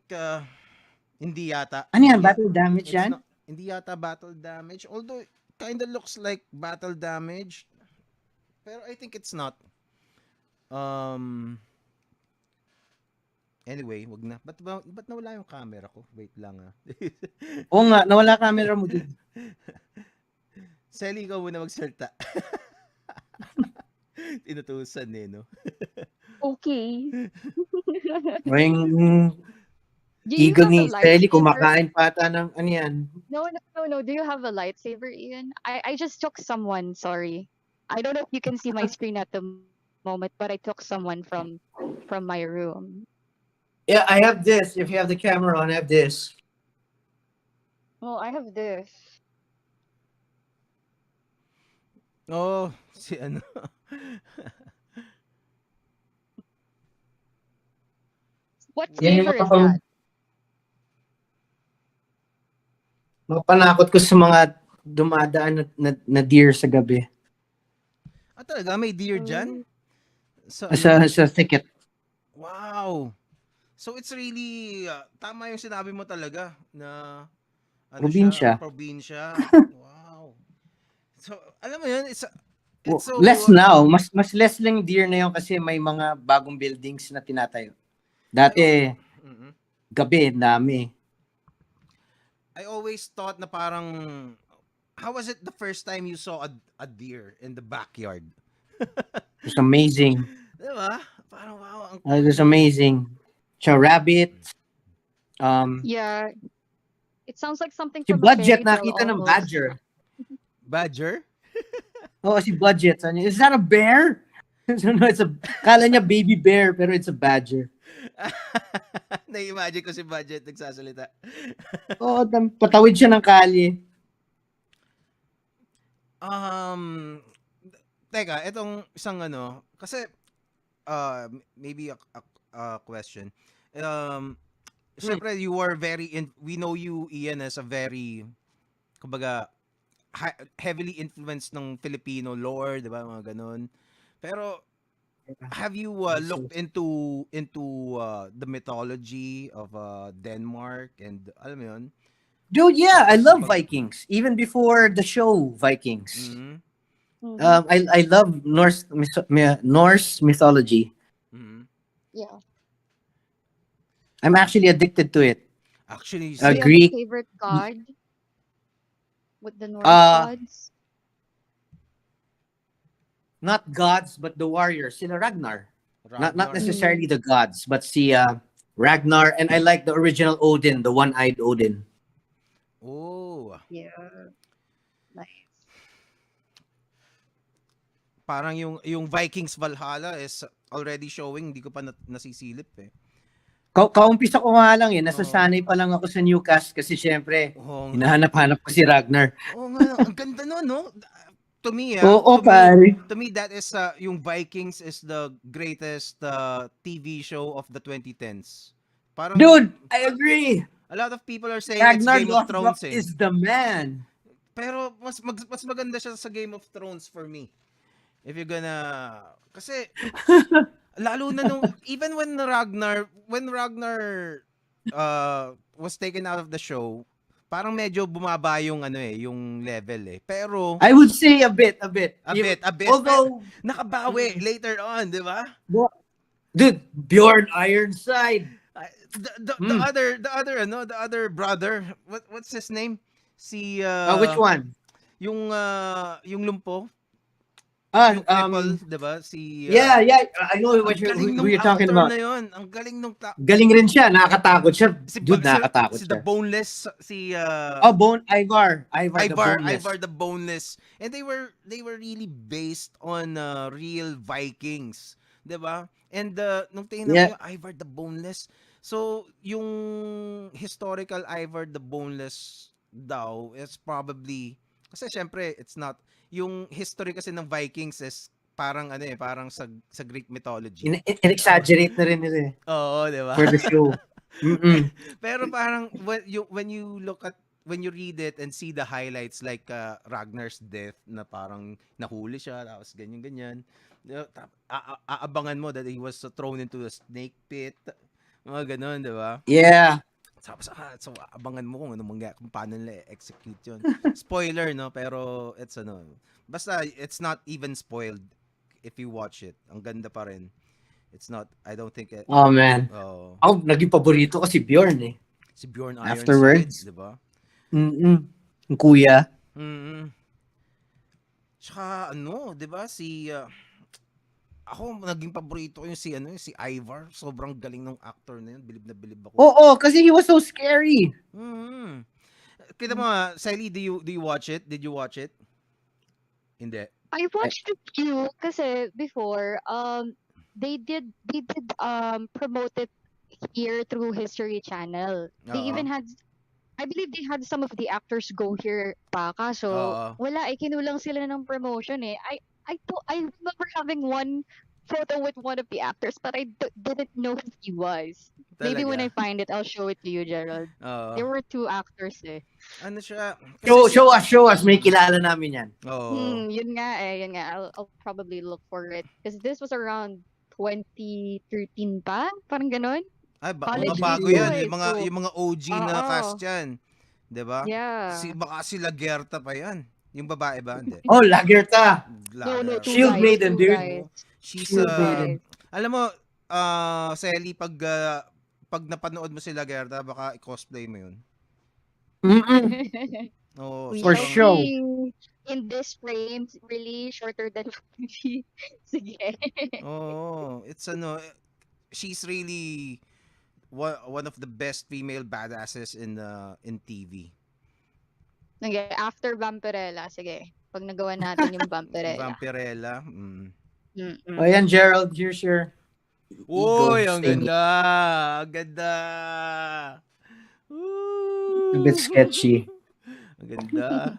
Speaker 2: hindi yata.
Speaker 1: Ano yan? Battle Damage yan?
Speaker 2: Hindi yata Battle Damage. Although, it kinda looks like Battle Damage. Pero I think it's not. Anyway, wag na. Ba't nawala yung camera ko? Wait lang
Speaker 1: Oo nga, nawala camera mo dito.
Speaker 2: Selly, ikaw muna magsalta. Tinutusan no?
Speaker 3: Okay.
Speaker 1: Yung
Speaker 3: Do you
Speaker 1: eagle
Speaker 3: have
Speaker 1: ni
Speaker 3: a
Speaker 1: Selly,
Speaker 3: lightsaber?
Speaker 1: kumakain pata ng ano yan.
Speaker 3: No. Do you have a lightsaber, Ian? I just took someone, sorry. I don't know if you can see my screen at the moment, but I took someone from my room.
Speaker 1: Yeah, I have this. If you have the camera on, I have this.
Speaker 3: Well, I have this.
Speaker 2: Oh, si ano.
Speaker 3: What
Speaker 1: Yan yung
Speaker 3: flavor is that?
Speaker 1: Mapanakot ko sa mga dumadaan na deer sa gabi.
Speaker 2: Talaga? May deer dyan?
Speaker 1: Sa thicket.
Speaker 2: Wow! So it's really, tama yung sinabi mo talaga na
Speaker 1: Probinsya.
Speaker 2: Probinsya. Wow. So, alam mo yun, it's so...
Speaker 1: Less now. Mas less lang deer na yun kasi may mga bagong buildings na tinatayo. Dati, gabi, dami.
Speaker 2: I always thought na parang, how was it the first time you saw a deer in the backyard?
Speaker 1: It was amazing.
Speaker 2: Diba? Parang wow.
Speaker 1: It was amazing. Siya rabbit.
Speaker 3: Yeah. It sounds like something
Speaker 1: Si
Speaker 3: from a
Speaker 1: Budget
Speaker 3: fairy tale
Speaker 1: nakita ng
Speaker 3: almost.
Speaker 1: badger.
Speaker 2: Badger?
Speaker 1: Oo, si Budget. Is that a bear? No, kala niya baby bear, pero it's a badger.
Speaker 2: Na-imagine ko si Budget nagsasalita.
Speaker 1: Oo, patawid siya ng kalye.
Speaker 2: Teka, itong isang kasi maybe a question. Syempre you are we know you, Ian, as a very, kumbaga, heavily influenced ng Filipino lore, 'di ba, mga ganun. Pero have you looked into the mythology of Denmark and alam mo 'yun?
Speaker 1: Dude, yeah, I love Vikings. Even before the show Vikings.
Speaker 2: Mhm.
Speaker 1: I love Norse mythology.
Speaker 2: Mhm.
Speaker 3: Yeah.
Speaker 1: I'm actually addicted to it.
Speaker 2: Actually,
Speaker 3: Do you have a
Speaker 1: Greek.
Speaker 3: favorite god with the Norse
Speaker 1: Uh,
Speaker 3: gods?
Speaker 1: Not gods, but the warriors. Sila Ragnar. Not
Speaker 2: Ragnar.
Speaker 1: necessarily the gods, but see Ragnar, and I like the original Odin, the one-eyed Odin.
Speaker 2: Oh,
Speaker 3: Yeah. Nice.
Speaker 2: parang yung Vikings Valhalla is already showing, hindi ko pa nasisilip eh.
Speaker 1: Kaumpisa ko nga lang nasasanay pa lang ako sa Newcast kasi syempre, hinahanap-hanap ko si Ragnar.
Speaker 2: Oo nga, ang ganda nun, no? To me,
Speaker 1: pare.
Speaker 2: to me that is yung Vikings is the greatest TV show of the 2010s. Parang,
Speaker 1: Dude, I agree.
Speaker 2: a lot of people are saying
Speaker 1: Ragnar
Speaker 2: it's Game of Thrones
Speaker 1: is the man.
Speaker 2: Pero mas maganda siya sa Game of Thrones for me. If you're gonna, kasi lalo na nung even when Ragnar was taken out of the show, parang medyo bumaba yung yung level eh. Pero
Speaker 1: I would say a bit.
Speaker 2: a bit.
Speaker 1: Although
Speaker 2: Nakabawi later on, di ba?
Speaker 1: dude, Bjorn Ironside.
Speaker 2: The other brother, what's his name? Si
Speaker 1: Which one?
Speaker 2: Yung lumpo.
Speaker 1: Cripple,
Speaker 2: diba? Si
Speaker 1: yeah, I know who you're talking about.
Speaker 2: Na yun. Ang galing nung
Speaker 1: galing rin siya, nakakatakot siya. Dude, nakakatakot
Speaker 2: siya.
Speaker 1: siya.
Speaker 2: The Boneless, Ivar the Boneless. And they were really based on real Vikings, 'di ba? And nung tingnan mo yung Ivar the Boneless, so yung historical Ivar the Boneless daw is probably, kasi syempre it's not yung history kasi ng Vikings is parang parang sa Greek mythology.
Speaker 1: In-exaggerate na rin nila eh.
Speaker 2: Oo, 'di ba?
Speaker 1: For the show.
Speaker 2: Pero parang when you read it and see the highlights like Ragnar's death na parang nahuli siya tapos ganyan. Aabangan mo that he was thrown into a snake pit. Mga ganun, 'di ba?
Speaker 1: Yeah.
Speaker 2: So abangan mo kung kung paano nila execute yun. Spoiler, no? Pero it's basta it's not even spoiled if you watch it. Ang ganda pa rin. It's not, I don't think it.
Speaker 1: Oh man. Naging paborito ko si Bjorn eh.
Speaker 2: Si Bjorn Ironside,
Speaker 1: afterwards,
Speaker 2: 'di ba?
Speaker 1: Ang kuya.
Speaker 2: Tsaka 'di ba si ako naging paborito ko yung si Ivar. Sobrang galing ng actor na yun. Bilib na bilib ako.
Speaker 1: Oo, kasi he was so scary.
Speaker 2: Kita mo, Sally, do you watch it? Did you watch it? Hindi.
Speaker 3: I watched a few kasi before they did promote it here through History Channel. They even had, I believe they had some of the actors go here pa, kaso wala, kinulang sila ng promotion eh. I remember having one photo with one of the actors, but I didn't know who he was.
Speaker 2: Talaga?
Speaker 3: Maybe when I find it, I'll show it to you, Gerald. There were two actors eh.
Speaker 2: Ano siya?
Speaker 1: Show us. May kilala namin yan.
Speaker 3: Yun nga. I'll probably look for it. Because this was around 2013 pa? Parang ganon?
Speaker 2: Ay, bago yan. Yung mga OG na cast yan. Diba?
Speaker 3: Yeah.
Speaker 2: Baka si Lagerta pa yan. Yung babae ba? Hindi.
Speaker 1: Oh, Lagerta.
Speaker 3: No,
Speaker 1: Shield Maiden, dude.
Speaker 3: Guys.
Speaker 2: She's,
Speaker 3: Alam
Speaker 2: mo, Sally, pag napanood mo si Lagerta, baka i-cosplay mo yun.
Speaker 1: For sure.
Speaker 3: In this frame, really shorter than me. Sige.
Speaker 2: It's she's really one of the best female badasses in TV.
Speaker 3: Okay, after Vampirella, sige. Pag nagawa natin yung Vampirella.
Speaker 2: Vampirella.
Speaker 1: Ayan, Gerald, here's your ego
Speaker 2: Uy, ang
Speaker 1: stain.
Speaker 2: ganda. Ang ganda.
Speaker 1: A bit sketchy.
Speaker 2: Ang ganda.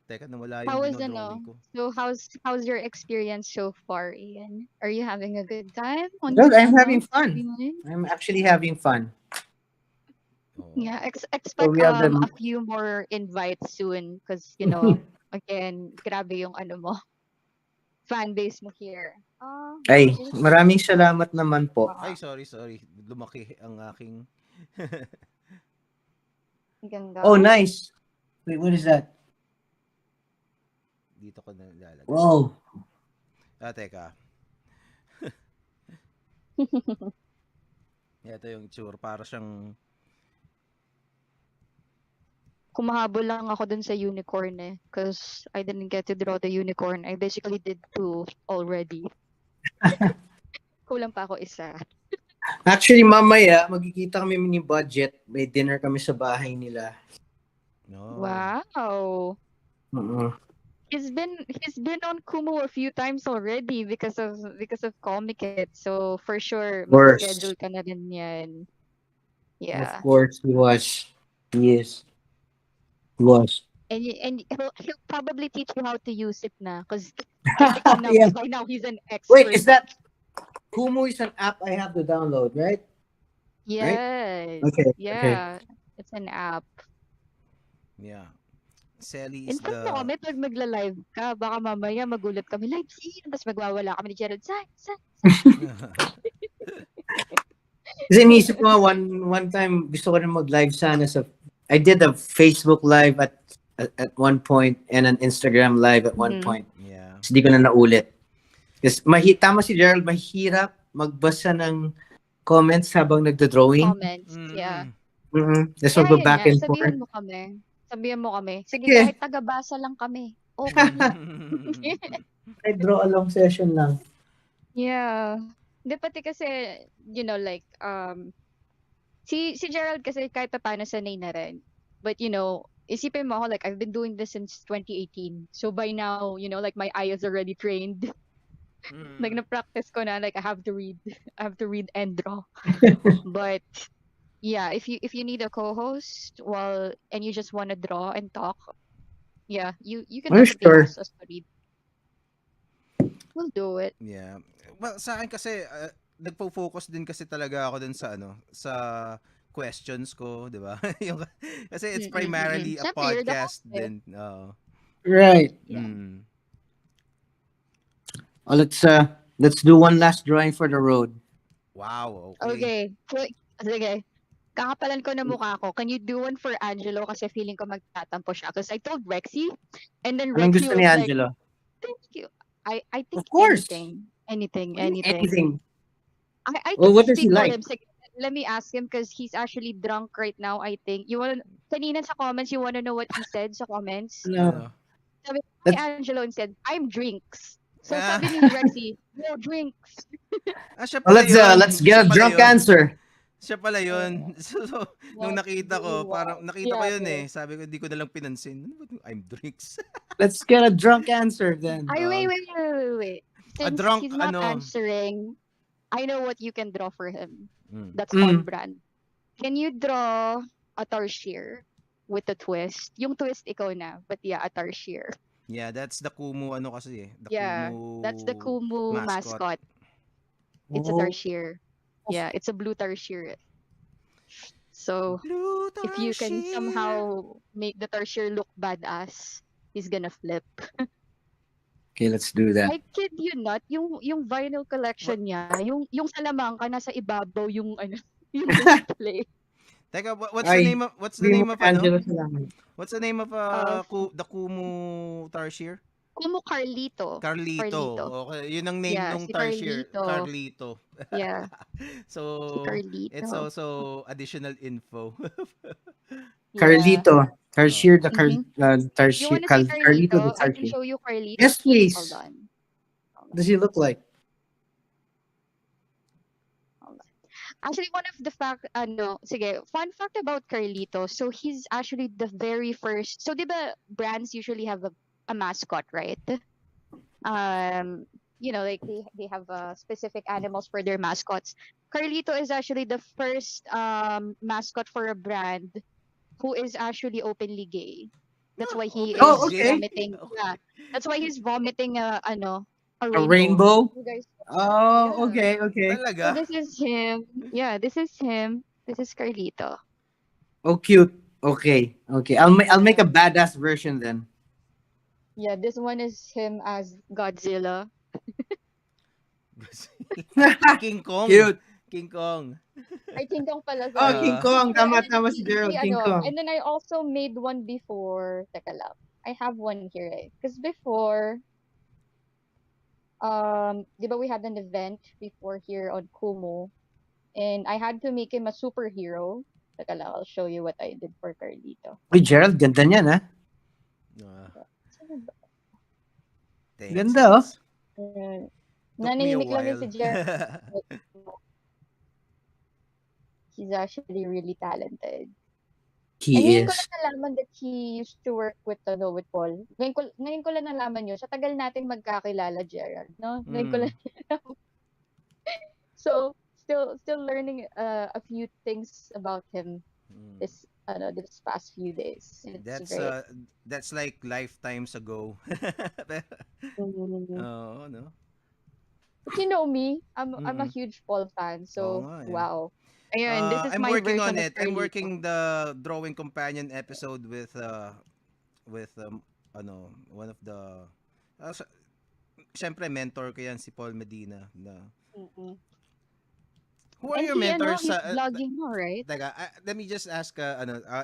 Speaker 2: Teka, nawala yung
Speaker 3: How was
Speaker 2: dinodrawing ko.
Speaker 3: So how's your experience so far, Ian? Are you having a good time on
Speaker 1: Well, I'm having fun.
Speaker 3: streaming?
Speaker 1: I'm actually having fun.
Speaker 2: Oo.
Speaker 3: Yeah,
Speaker 1: So
Speaker 3: expect
Speaker 1: we have
Speaker 3: a few more invites soon because you know again, grabe yung mo, fan base mo here.
Speaker 1: Ay, maraming salamat naman po.
Speaker 2: Ay, sorry. Lumaki ang aking...
Speaker 3: Ganda.
Speaker 1: Oh, nice. Wait, what is that?
Speaker 2: Dito ko na lalagay.
Speaker 1: Wow.
Speaker 2: Teka. Ito yung itsura. Para siyang...
Speaker 3: Kumahabol lang ako dun sa unicorn because I didn't get to draw the unicorn. I basically did 2 already. Kulang pa ako isa.
Speaker 1: Actually, mamaya, magkikita kami ni budget. May dinner kami sa bahay nila.
Speaker 2: No.
Speaker 3: Wow.
Speaker 1: Uh-uh.
Speaker 3: He's been on Kumu a few times already because of Comic It. So for sure,
Speaker 1: course.
Speaker 3: mag-schedule ka na rin yan. Yeah.
Speaker 1: Of course, he was. He is. He was.
Speaker 3: And he'll probably teach you how to use it na because
Speaker 1: Yeah.
Speaker 3: by now he's an expert.
Speaker 1: Wait, is that Kumu is an app I have to download, right?
Speaker 3: Yes.
Speaker 1: Okay.
Speaker 3: Yeah. It's an app.
Speaker 2: Yeah. Sally is
Speaker 3: In fact, kami pag magla-live ka, baka mamaya magulat kami, live scene, tapos magwawala kami ni Gerald. San?
Speaker 1: Kasi inisip ko nga one time gusto ko rin mag-live sana sa I did a Facebook live at one point and an Instagram live at one point.
Speaker 2: Yeah.
Speaker 1: Hindi ko na naulit. Kasi tama si Gerald, mahirap magbasa ng comments habang nagdo-drawing.
Speaker 3: Comments, yeah.
Speaker 1: Tapos magba-back and forth.
Speaker 3: Sabihan mo kami. Sige,
Speaker 1: Sige.
Speaker 3: kahit taga-basa lang kami. Okay.
Speaker 1: I draw a long session lang.
Speaker 3: Yeah. Hindi pati kasi, you know, like, si Gerald kasi kahit pa paano sanay na rin. But, you know, isipin mo ako, like, I've been doing this since 2018. So, by now, you know, like, my eye is already trained. Like, na-practice ko na, like, I have to read and draw. But, yeah, if you need a co-host, and you just want to draw and talk, yeah, you can definitely ask us to read. We'll do it.
Speaker 2: Yeah. Well, sa akin kasi nagfo-focus din kasi talaga ako dun sa sa questions ko, 'di ba? Kasi it's primarily a
Speaker 3: Siyempre,
Speaker 2: podcast din.
Speaker 1: Right.
Speaker 3: Yeah.
Speaker 1: Oh, let's do one last drawing for the road.
Speaker 2: Wow,
Speaker 3: Okay. Sige. Kakapalan ko na mukha ko. Can you do one for Angelo? Kasi feeling ko magtatampo siya. Because I told Rexy, and then
Speaker 1: Anong
Speaker 3: Rexy
Speaker 1: gusto
Speaker 3: was
Speaker 1: ni
Speaker 3: like,
Speaker 1: Angelo?
Speaker 3: thank you. I think
Speaker 1: Of course.
Speaker 3: anything. I
Speaker 1: Well,
Speaker 3: can
Speaker 1: what does he
Speaker 3: speak for
Speaker 1: like?
Speaker 3: him. Sige, let me ask him because he's actually drunk right now, I think. Kanina sa comments, you wanna know what he said sa comments?
Speaker 1: No.
Speaker 3: Sabi ni Angelo instead, I'm drinks. So sabi ni Rexy, no drinks.
Speaker 2: Siya pala
Speaker 1: Let's get a drunk answer.
Speaker 2: Siya pala yun. So, nung nakita ko, parang nakita ko yun Sabi ko, hindi ko na lang pinansin. I'm drinks.
Speaker 1: Let's get a drunk answer then.
Speaker 3: Ay, wait. Since he's not answering, I know what you can draw for him. That's on brand. Can you draw a tarsier with a twist? Yung twist ikaw na, but yeah, a tarsier.
Speaker 2: Yeah, that's the Kumu kasi
Speaker 3: Kumu that's the Kumu mascot. It's a tarsier. Yeah, it's a blue tarsier. So, if you can somehow make the tarsier look badass, he's gonna flip.
Speaker 1: Okay, let's do that.
Speaker 3: I kid you not, yung vinyl collection niya, yung Salamangka nasa ibabaw yung yung display.
Speaker 2: Teka, what's the name of
Speaker 1: Angelo?
Speaker 2: What's the name of the Kumu tarsier?
Speaker 3: Kumu Carlito.
Speaker 2: Okay, yun ang name ng tarsier. Carlito.
Speaker 3: Yeah.
Speaker 2: So,
Speaker 3: si Carlito.
Speaker 2: it's also additional info.
Speaker 1: Carlito. Tarsier, the
Speaker 3: You
Speaker 1: Tarsier.
Speaker 3: wanna see
Speaker 1: Carlito, the
Speaker 3: I can
Speaker 1: Tarsier.
Speaker 3: show you Carlito.
Speaker 1: Yes, please.
Speaker 3: Hold on.
Speaker 1: What does he look like?
Speaker 3: Actually, one of the fun fact about Carlito. So he's actually the very first. So diba brands usually have a mascot, right? like they have specific animals for their mascots. Carlito is actually the first mascot for a brand who is actually openly gay. That's why he
Speaker 2: Openly
Speaker 1: Oh,
Speaker 3: is
Speaker 2: gay.
Speaker 1: okay.
Speaker 3: vomiting. Yeah,
Speaker 2: Okay.
Speaker 3: that's why he's vomiting a
Speaker 1: A
Speaker 3: rainbow.
Speaker 1: rainbow.
Speaker 3: You guys,
Speaker 1: Oh,
Speaker 3: yeah.
Speaker 1: okay, okay.
Speaker 3: So
Speaker 2: Talaga?
Speaker 3: this is him. Yeah, this is him. This is Carlito.
Speaker 1: Oh, cute. Okay, okay. I'll make
Speaker 3: Yeah,
Speaker 1: a badass version then.
Speaker 3: yeah. This one is him as Godzilla.
Speaker 2: King Kong.
Speaker 1: Cute.
Speaker 2: King Kong.
Speaker 3: Ay, King Kong pala,
Speaker 1: Oh,
Speaker 3: sorry.
Speaker 1: King
Speaker 2: Uh,
Speaker 1: Kong.
Speaker 3: And
Speaker 1: Tama,
Speaker 3: then
Speaker 1: tama si Gerald. King Kong.
Speaker 3: and then I also made one before. Teka lang. I have one here, eh. Because before, di ba we had an event before here on Kumu, and I had to make him a superhero. Teka lang, I'll show you what I did for Carlito.
Speaker 1: Uy, Gerald, ganda niyan, ha?
Speaker 2: uh,
Speaker 3: Sino ba?
Speaker 2: thanks,
Speaker 1: Ganda, oh.
Speaker 2: thanks.
Speaker 3: Mm,
Speaker 2: Took me a
Speaker 3: nanahimik lang din
Speaker 2: while.
Speaker 3: si Jer. He's actually really talented. And
Speaker 1: He
Speaker 3: ngayon ko
Speaker 1: is.
Speaker 3: lang nalaman that he used to work with Paul. Ngayon ko lang nalaman yun. Sa tagal nating magkakilala, Gerald, no? Ngayon ko
Speaker 2: Mm.
Speaker 3: lang nalaman. So, still learning a few things about him
Speaker 2: Mm.
Speaker 3: this past few days. It's
Speaker 2: That's
Speaker 3: great.
Speaker 2: that's like lifetimes ago.
Speaker 3: Mm.
Speaker 2: Oh, no.
Speaker 3: But you know me, I'm a
Speaker 2: Mm.
Speaker 3: huge Paul fan.
Speaker 2: Oo
Speaker 3: So,
Speaker 2: nga eh.
Speaker 3: wow. Ayun, this is
Speaker 2: I'm
Speaker 3: my
Speaker 2: working on
Speaker 3: version of
Speaker 2: it. I'm
Speaker 3: Carlito.
Speaker 2: working the drawing companion episode with one of the uh, s- syempre mentor ko yan si Paul Medina na
Speaker 3: Mm-mm.
Speaker 2: who are
Speaker 3: And
Speaker 2: your mentors
Speaker 3: he's
Speaker 2: sa
Speaker 3: vlogging now, right?
Speaker 2: Teka, let me just ask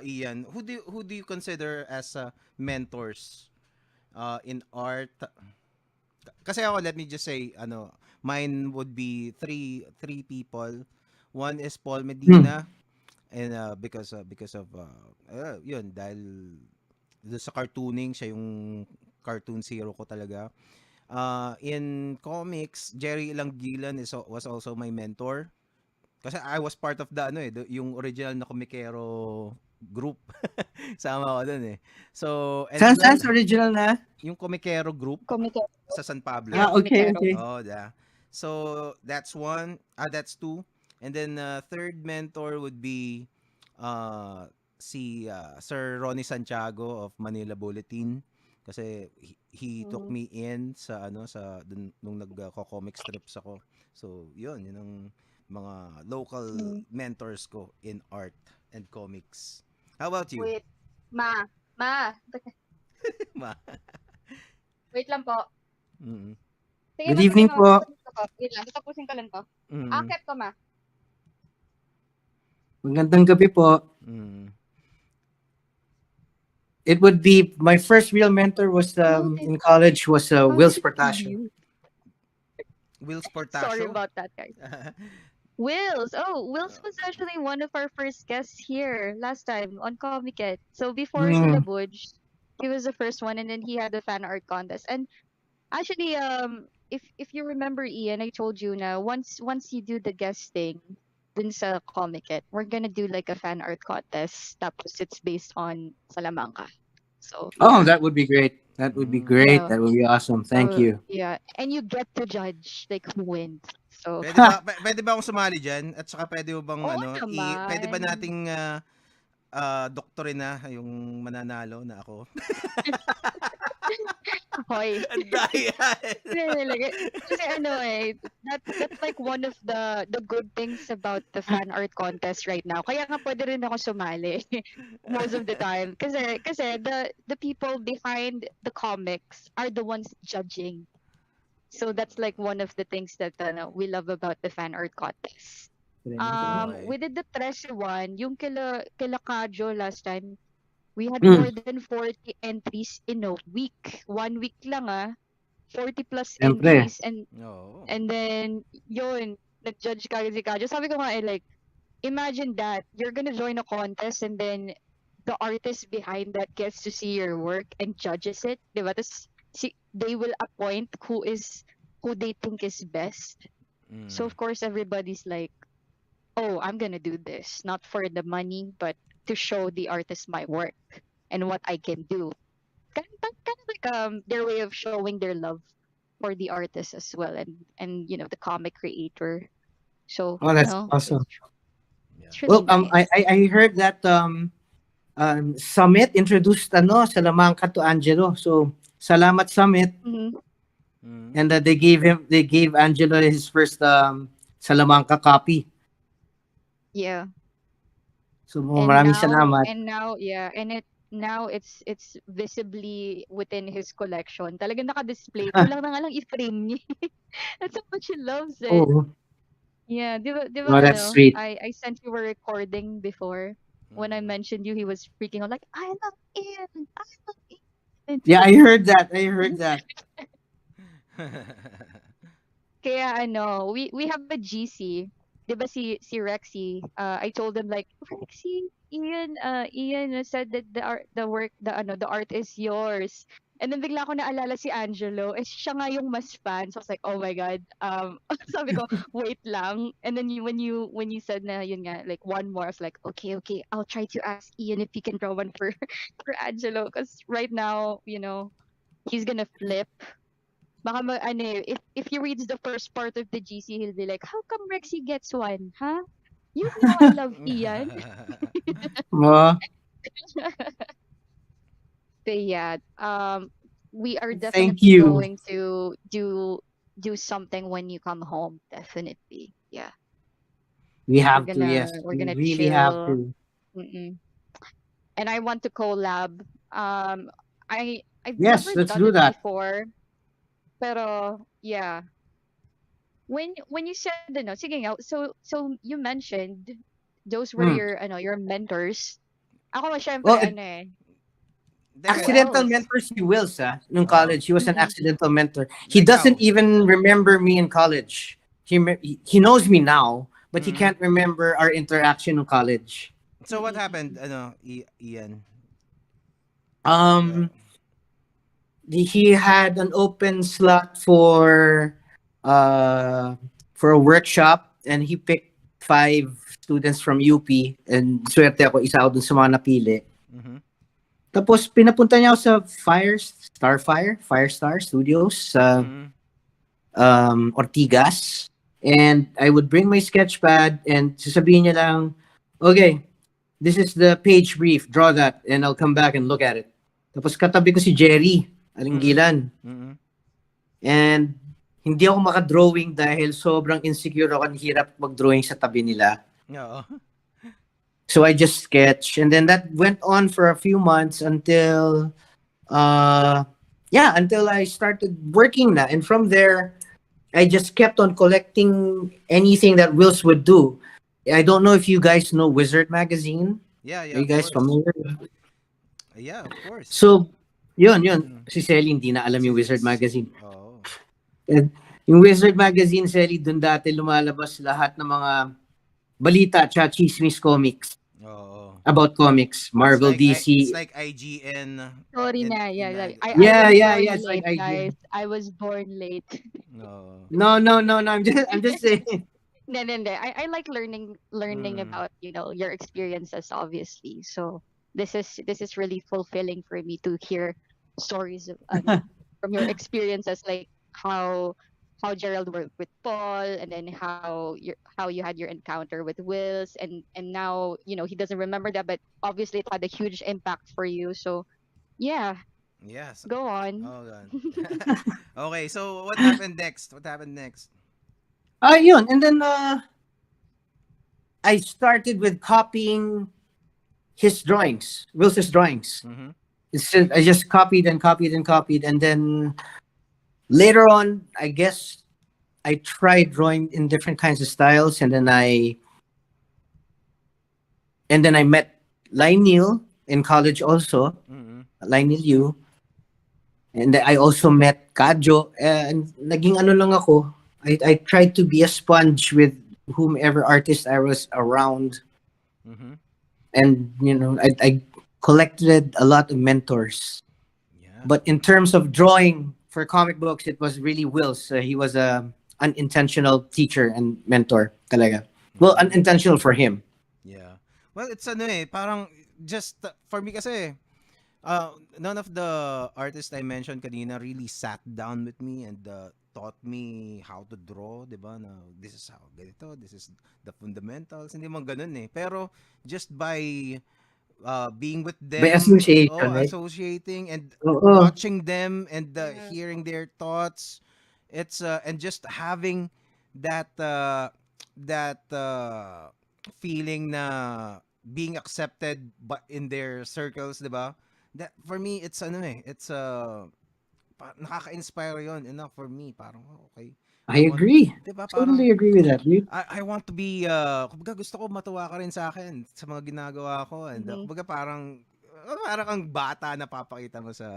Speaker 2: Ian, who do you consider as mentors in art? Kasi ako, let me just say, mine would be three people. One is Paul
Speaker 1: Hmm.
Speaker 2: Medina, and yun, dahil doon sa cartooning, siya yung cartoon zero ko talaga. In comics, Jerry Langgilan was also my mentor. Kasi I was part of yung original na komikero group. Sama ko dun eh. So, and
Speaker 1: Saan
Speaker 2: then,
Speaker 1: sa original na?
Speaker 2: yung komikero group
Speaker 3: Komikero.
Speaker 2: sa San
Speaker 3: Yeah,
Speaker 2: Pablo.
Speaker 1: Okay,
Speaker 3: komikero.
Speaker 1: okay.
Speaker 2: Oh, yeah. So, that's one. That's two. And then, third mentor would be si Sir Ronnie Santiago of Manila Bulletin. Kasi he took
Speaker 3: Mm.
Speaker 2: me in nung nagko-comic strips ako. So, yun ang mga local
Speaker 3: Mm.
Speaker 2: mentors ko in art and comics. How about you?
Speaker 3: Wait, ma,
Speaker 2: Ma?
Speaker 3: wait lang po.
Speaker 2: Mm.
Speaker 3: Sige,
Speaker 1: Good
Speaker 3: basta
Speaker 1: evening po.
Speaker 3: Wait lang, tatapusin ko lang to.
Speaker 2: Mm.
Speaker 3: Akit ko, ma.
Speaker 1: Magandang gabi po.
Speaker 2: Mm.
Speaker 1: It would be my first real mentor was in college was Will's Portasio.
Speaker 2: Will's
Speaker 3: Sorry
Speaker 2: Portasio?
Speaker 3: about that, guys. Wills. Oh, Wills was actually one of our first guests here last time on Comiket. So before
Speaker 1: Mm.
Speaker 3: Syllabuj, he was the first one, and then he had the fan art contest. And actually, if you remember, Ian, I told you na once you do the guesting dun sa Comiket, we're gonna do like a fan art contest. Tapos it's based on Salamanca. So
Speaker 1: Oh,
Speaker 3: yeah.
Speaker 1: that would be great. That would be
Speaker 2: Mm.
Speaker 1: great.
Speaker 3: Yeah.
Speaker 1: That would be awesome. Thank
Speaker 3: So
Speaker 1: you.
Speaker 3: yeah, and you get to judge like who wins. So
Speaker 2: Pwede ba akong sumali diyan? At saka pwede mo bang
Speaker 3: oo
Speaker 2: pwede ba
Speaker 3: naman.
Speaker 2: nating doktorin na yung mananalo na ako?
Speaker 3: Hoy.
Speaker 2: Ang daya.
Speaker 3: Kasi that's like one of the good things about the fan art contest right now. Kaya nga pwede rin ako sumali most of the time. Kasi the people behind the comics are the ones judging. So that's like one of the things that we love about the fan art contest.
Speaker 2: Okay.
Speaker 3: We did the 13 one, yung kila Kajo last time. We had
Speaker 1: Mm.
Speaker 3: more than 40 entries in a week. 1 week lang 40 plus
Speaker 1: Siyempre.
Speaker 3: entries and
Speaker 2: Oo.
Speaker 3: then yun, nag-judge ka si Kajo. Sabi ko nga imagine that you're gonna join a contest and then the artist behind that gets to see your work and judges it, di ba? Tapos they will appoint who they think is best.
Speaker 2: Mm.
Speaker 3: So of course everybody's like, oh, I'm gonna do this not for the money but to show the artist my work and what I can do. Kind of like their way of showing their love for the artist as well, and the comic creator. So
Speaker 1: Oh, that's awesome.
Speaker 2: Yeah.
Speaker 3: it's really
Speaker 1: Well,
Speaker 3: nice.
Speaker 1: I heard that Summit introduced Salamanca to Angelo. So salamat Summit,
Speaker 3: Mhm.
Speaker 1: and they gave Angelo his first Salamanca copy.
Speaker 3: Yeah.
Speaker 1: So
Speaker 3: And
Speaker 1: maraming salamat.
Speaker 3: now yeah, and now it's visibly within his collection. Talagang naka-display. Kulang na nga lang i-frame niya. That's how much he loves it.
Speaker 1: Oh,
Speaker 3: Yeah, di ba
Speaker 1: oh, that's sweet.
Speaker 3: I sent you a recording before when I mentioned you, he was freaking out like, I love Ian. I love Ian.
Speaker 1: Yeah, I heard that. I heard that.
Speaker 3: Kaya we have a GC. 'Di ba si Rexy? I told him like, Rexy, Ian said that the art is yours. And then bigla ko naalala si Angelo, siya nga yung mas fan. So I was like, oh my God. Sabi ko, wait lang. And then when you said na yun nga, like one more, I was like, okay, I'll try to ask Ian if he can draw one for for Angelo. Because right now, he's gonna flip. Baka if he reads the first part of the GC, he'll be like, how come Rexy gets one? Huh? You know I love Ian.
Speaker 1: Oh,
Speaker 3: So yeah, we are
Speaker 1: thank
Speaker 3: definitely
Speaker 1: you.
Speaker 3: going to do something when you come home. Definitely, yeah.
Speaker 1: We
Speaker 3: We're
Speaker 1: have to,
Speaker 3: gonna
Speaker 1: yes.
Speaker 3: we're
Speaker 1: We
Speaker 3: gonna
Speaker 1: really have
Speaker 3: chill.
Speaker 1: to.
Speaker 3: Mm-mm. And I want to collab. I've
Speaker 1: Yes,
Speaker 3: never
Speaker 1: let's
Speaker 3: done
Speaker 1: do
Speaker 3: it
Speaker 1: that.
Speaker 3: before, pero yeah. When you said sige nga, so you mentioned those were
Speaker 1: Hmm.
Speaker 3: your mentors. Ako syempre
Speaker 1: Well,
Speaker 2: There.
Speaker 3: who
Speaker 1: accidental
Speaker 3: else?
Speaker 1: mentor si Wills, nung
Speaker 2: Oh.
Speaker 1: college. He was an
Speaker 3: Mm-mm.
Speaker 1: accidental mentor. He
Speaker 2: Like
Speaker 1: doesn't
Speaker 2: how?
Speaker 1: even remember me in college. He knows me now, but he
Speaker 2: Mhm.
Speaker 1: can't remember our interaction in college.
Speaker 2: So what
Speaker 3: Mm-mm.
Speaker 2: happened, Ian?
Speaker 1: Um, he had an open slot for a workshop, and he picked 5 students from UP, and swerte ako, isa ako dun sa mga napili.
Speaker 2: Mhm.
Speaker 1: Tapos pinapunta niya ako sa Firestar Studios sa
Speaker 2: Mhm.
Speaker 1: Ortigas, and I would bring my sketchpad and sasabihin niya lang, okay, this is the page brief, draw that, and I'll come back and look at it. Tapos katabi ko si Jerry Alinggilan,
Speaker 2: Mhm.
Speaker 1: and hindi ako makadrawing dahil sobrang insecure ako, ang hirap mag-drawing sa tabi nila.
Speaker 2: Oo.
Speaker 1: So I just sketch, and then that went on for a few months until until I started working na. And from there, I just kept on collecting anything that Wills would do. I don't know if you guys know Wizard Magazine.
Speaker 2: Yeah,
Speaker 1: Are you guys
Speaker 2: of course.
Speaker 1: familiar?
Speaker 2: Yeah, of course.
Speaker 1: So, yun.
Speaker 2: Mm.
Speaker 1: Si Selly hindi na alam yung Wizard Magazine.
Speaker 2: Oh.
Speaker 1: And yung Wizard Magazine, Selly, dun dati lumalabas lahat ng mga balita at chismis comics
Speaker 2: Oh.
Speaker 1: about comics, Marvel, DC.
Speaker 2: It's like IGN.
Speaker 3: Sorry
Speaker 2: in-
Speaker 3: na,
Speaker 2: in
Speaker 3: yeah. Like, I
Speaker 1: Yeah,
Speaker 3: was
Speaker 1: yeah,
Speaker 3: born
Speaker 1: yeah, it's like
Speaker 3: late,
Speaker 1: IG.
Speaker 3: guys. I was born late.
Speaker 2: No.
Speaker 1: No. I'm just saying.
Speaker 3: No. I like learning
Speaker 2: Mm.
Speaker 3: about your experiences, obviously. So this is really fulfilling for me to hear stories of, from your experiences, like how Gerald worked with Paul, and then how you had your encounter with Wills, and now he doesn't remember that, but obviously it had a huge impact for you. So yeah,
Speaker 2: Yes.
Speaker 3: go on.
Speaker 2: Oh god. Okay, so what happened next?
Speaker 1: Yun. And then I started with copying his drawings, Will's drawings.
Speaker 2: Mhm.
Speaker 1: I just copied and copied and copied, and then later on, I guess I tried drawing in different kinds of styles, and then I met Lionel in college also,
Speaker 2: Mhm.
Speaker 1: Lionel Yu, and I also met Kadjo, and naging ano lang ako. I tried to be a sponge with whomever artist I was around,
Speaker 2: Mhm.
Speaker 1: and I collected a lot of mentors.
Speaker 2: Yeah.
Speaker 1: But in terms of drawing for comic books, it was really Will's. He was a unintentional teacher and mentor talaga. Well, unintentional for him.
Speaker 2: Yeah. Well, it's parang just for me kasi None of the artists I mentioned kanina really sat down with me and taught me how to draw, 'di ba? Na this is how ganito, this is the fundamentals. Hindi man ganun eh. Pero just by being with
Speaker 1: By
Speaker 2: them,
Speaker 1: association, right?
Speaker 2: associating and
Speaker 1: Oo.
Speaker 2: watching them and
Speaker 3: Yeah.
Speaker 2: hearing their thoughts, it's and just having that feeling na being accepted but in their circles, 'di ba? That for me it's it's nakaka-inspire 'yon enough for me parang okay. I
Speaker 1: I
Speaker 2: want,
Speaker 1: agree.
Speaker 2: 'di ba? Parang
Speaker 1: Totally agree with that, dude.
Speaker 2: I want to be kumbaga gusto ko matuwa ka rin sa akin sa mga ginagawa ko and
Speaker 3: Mhm.
Speaker 2: kumbaga parang kang bata na papakita mo sa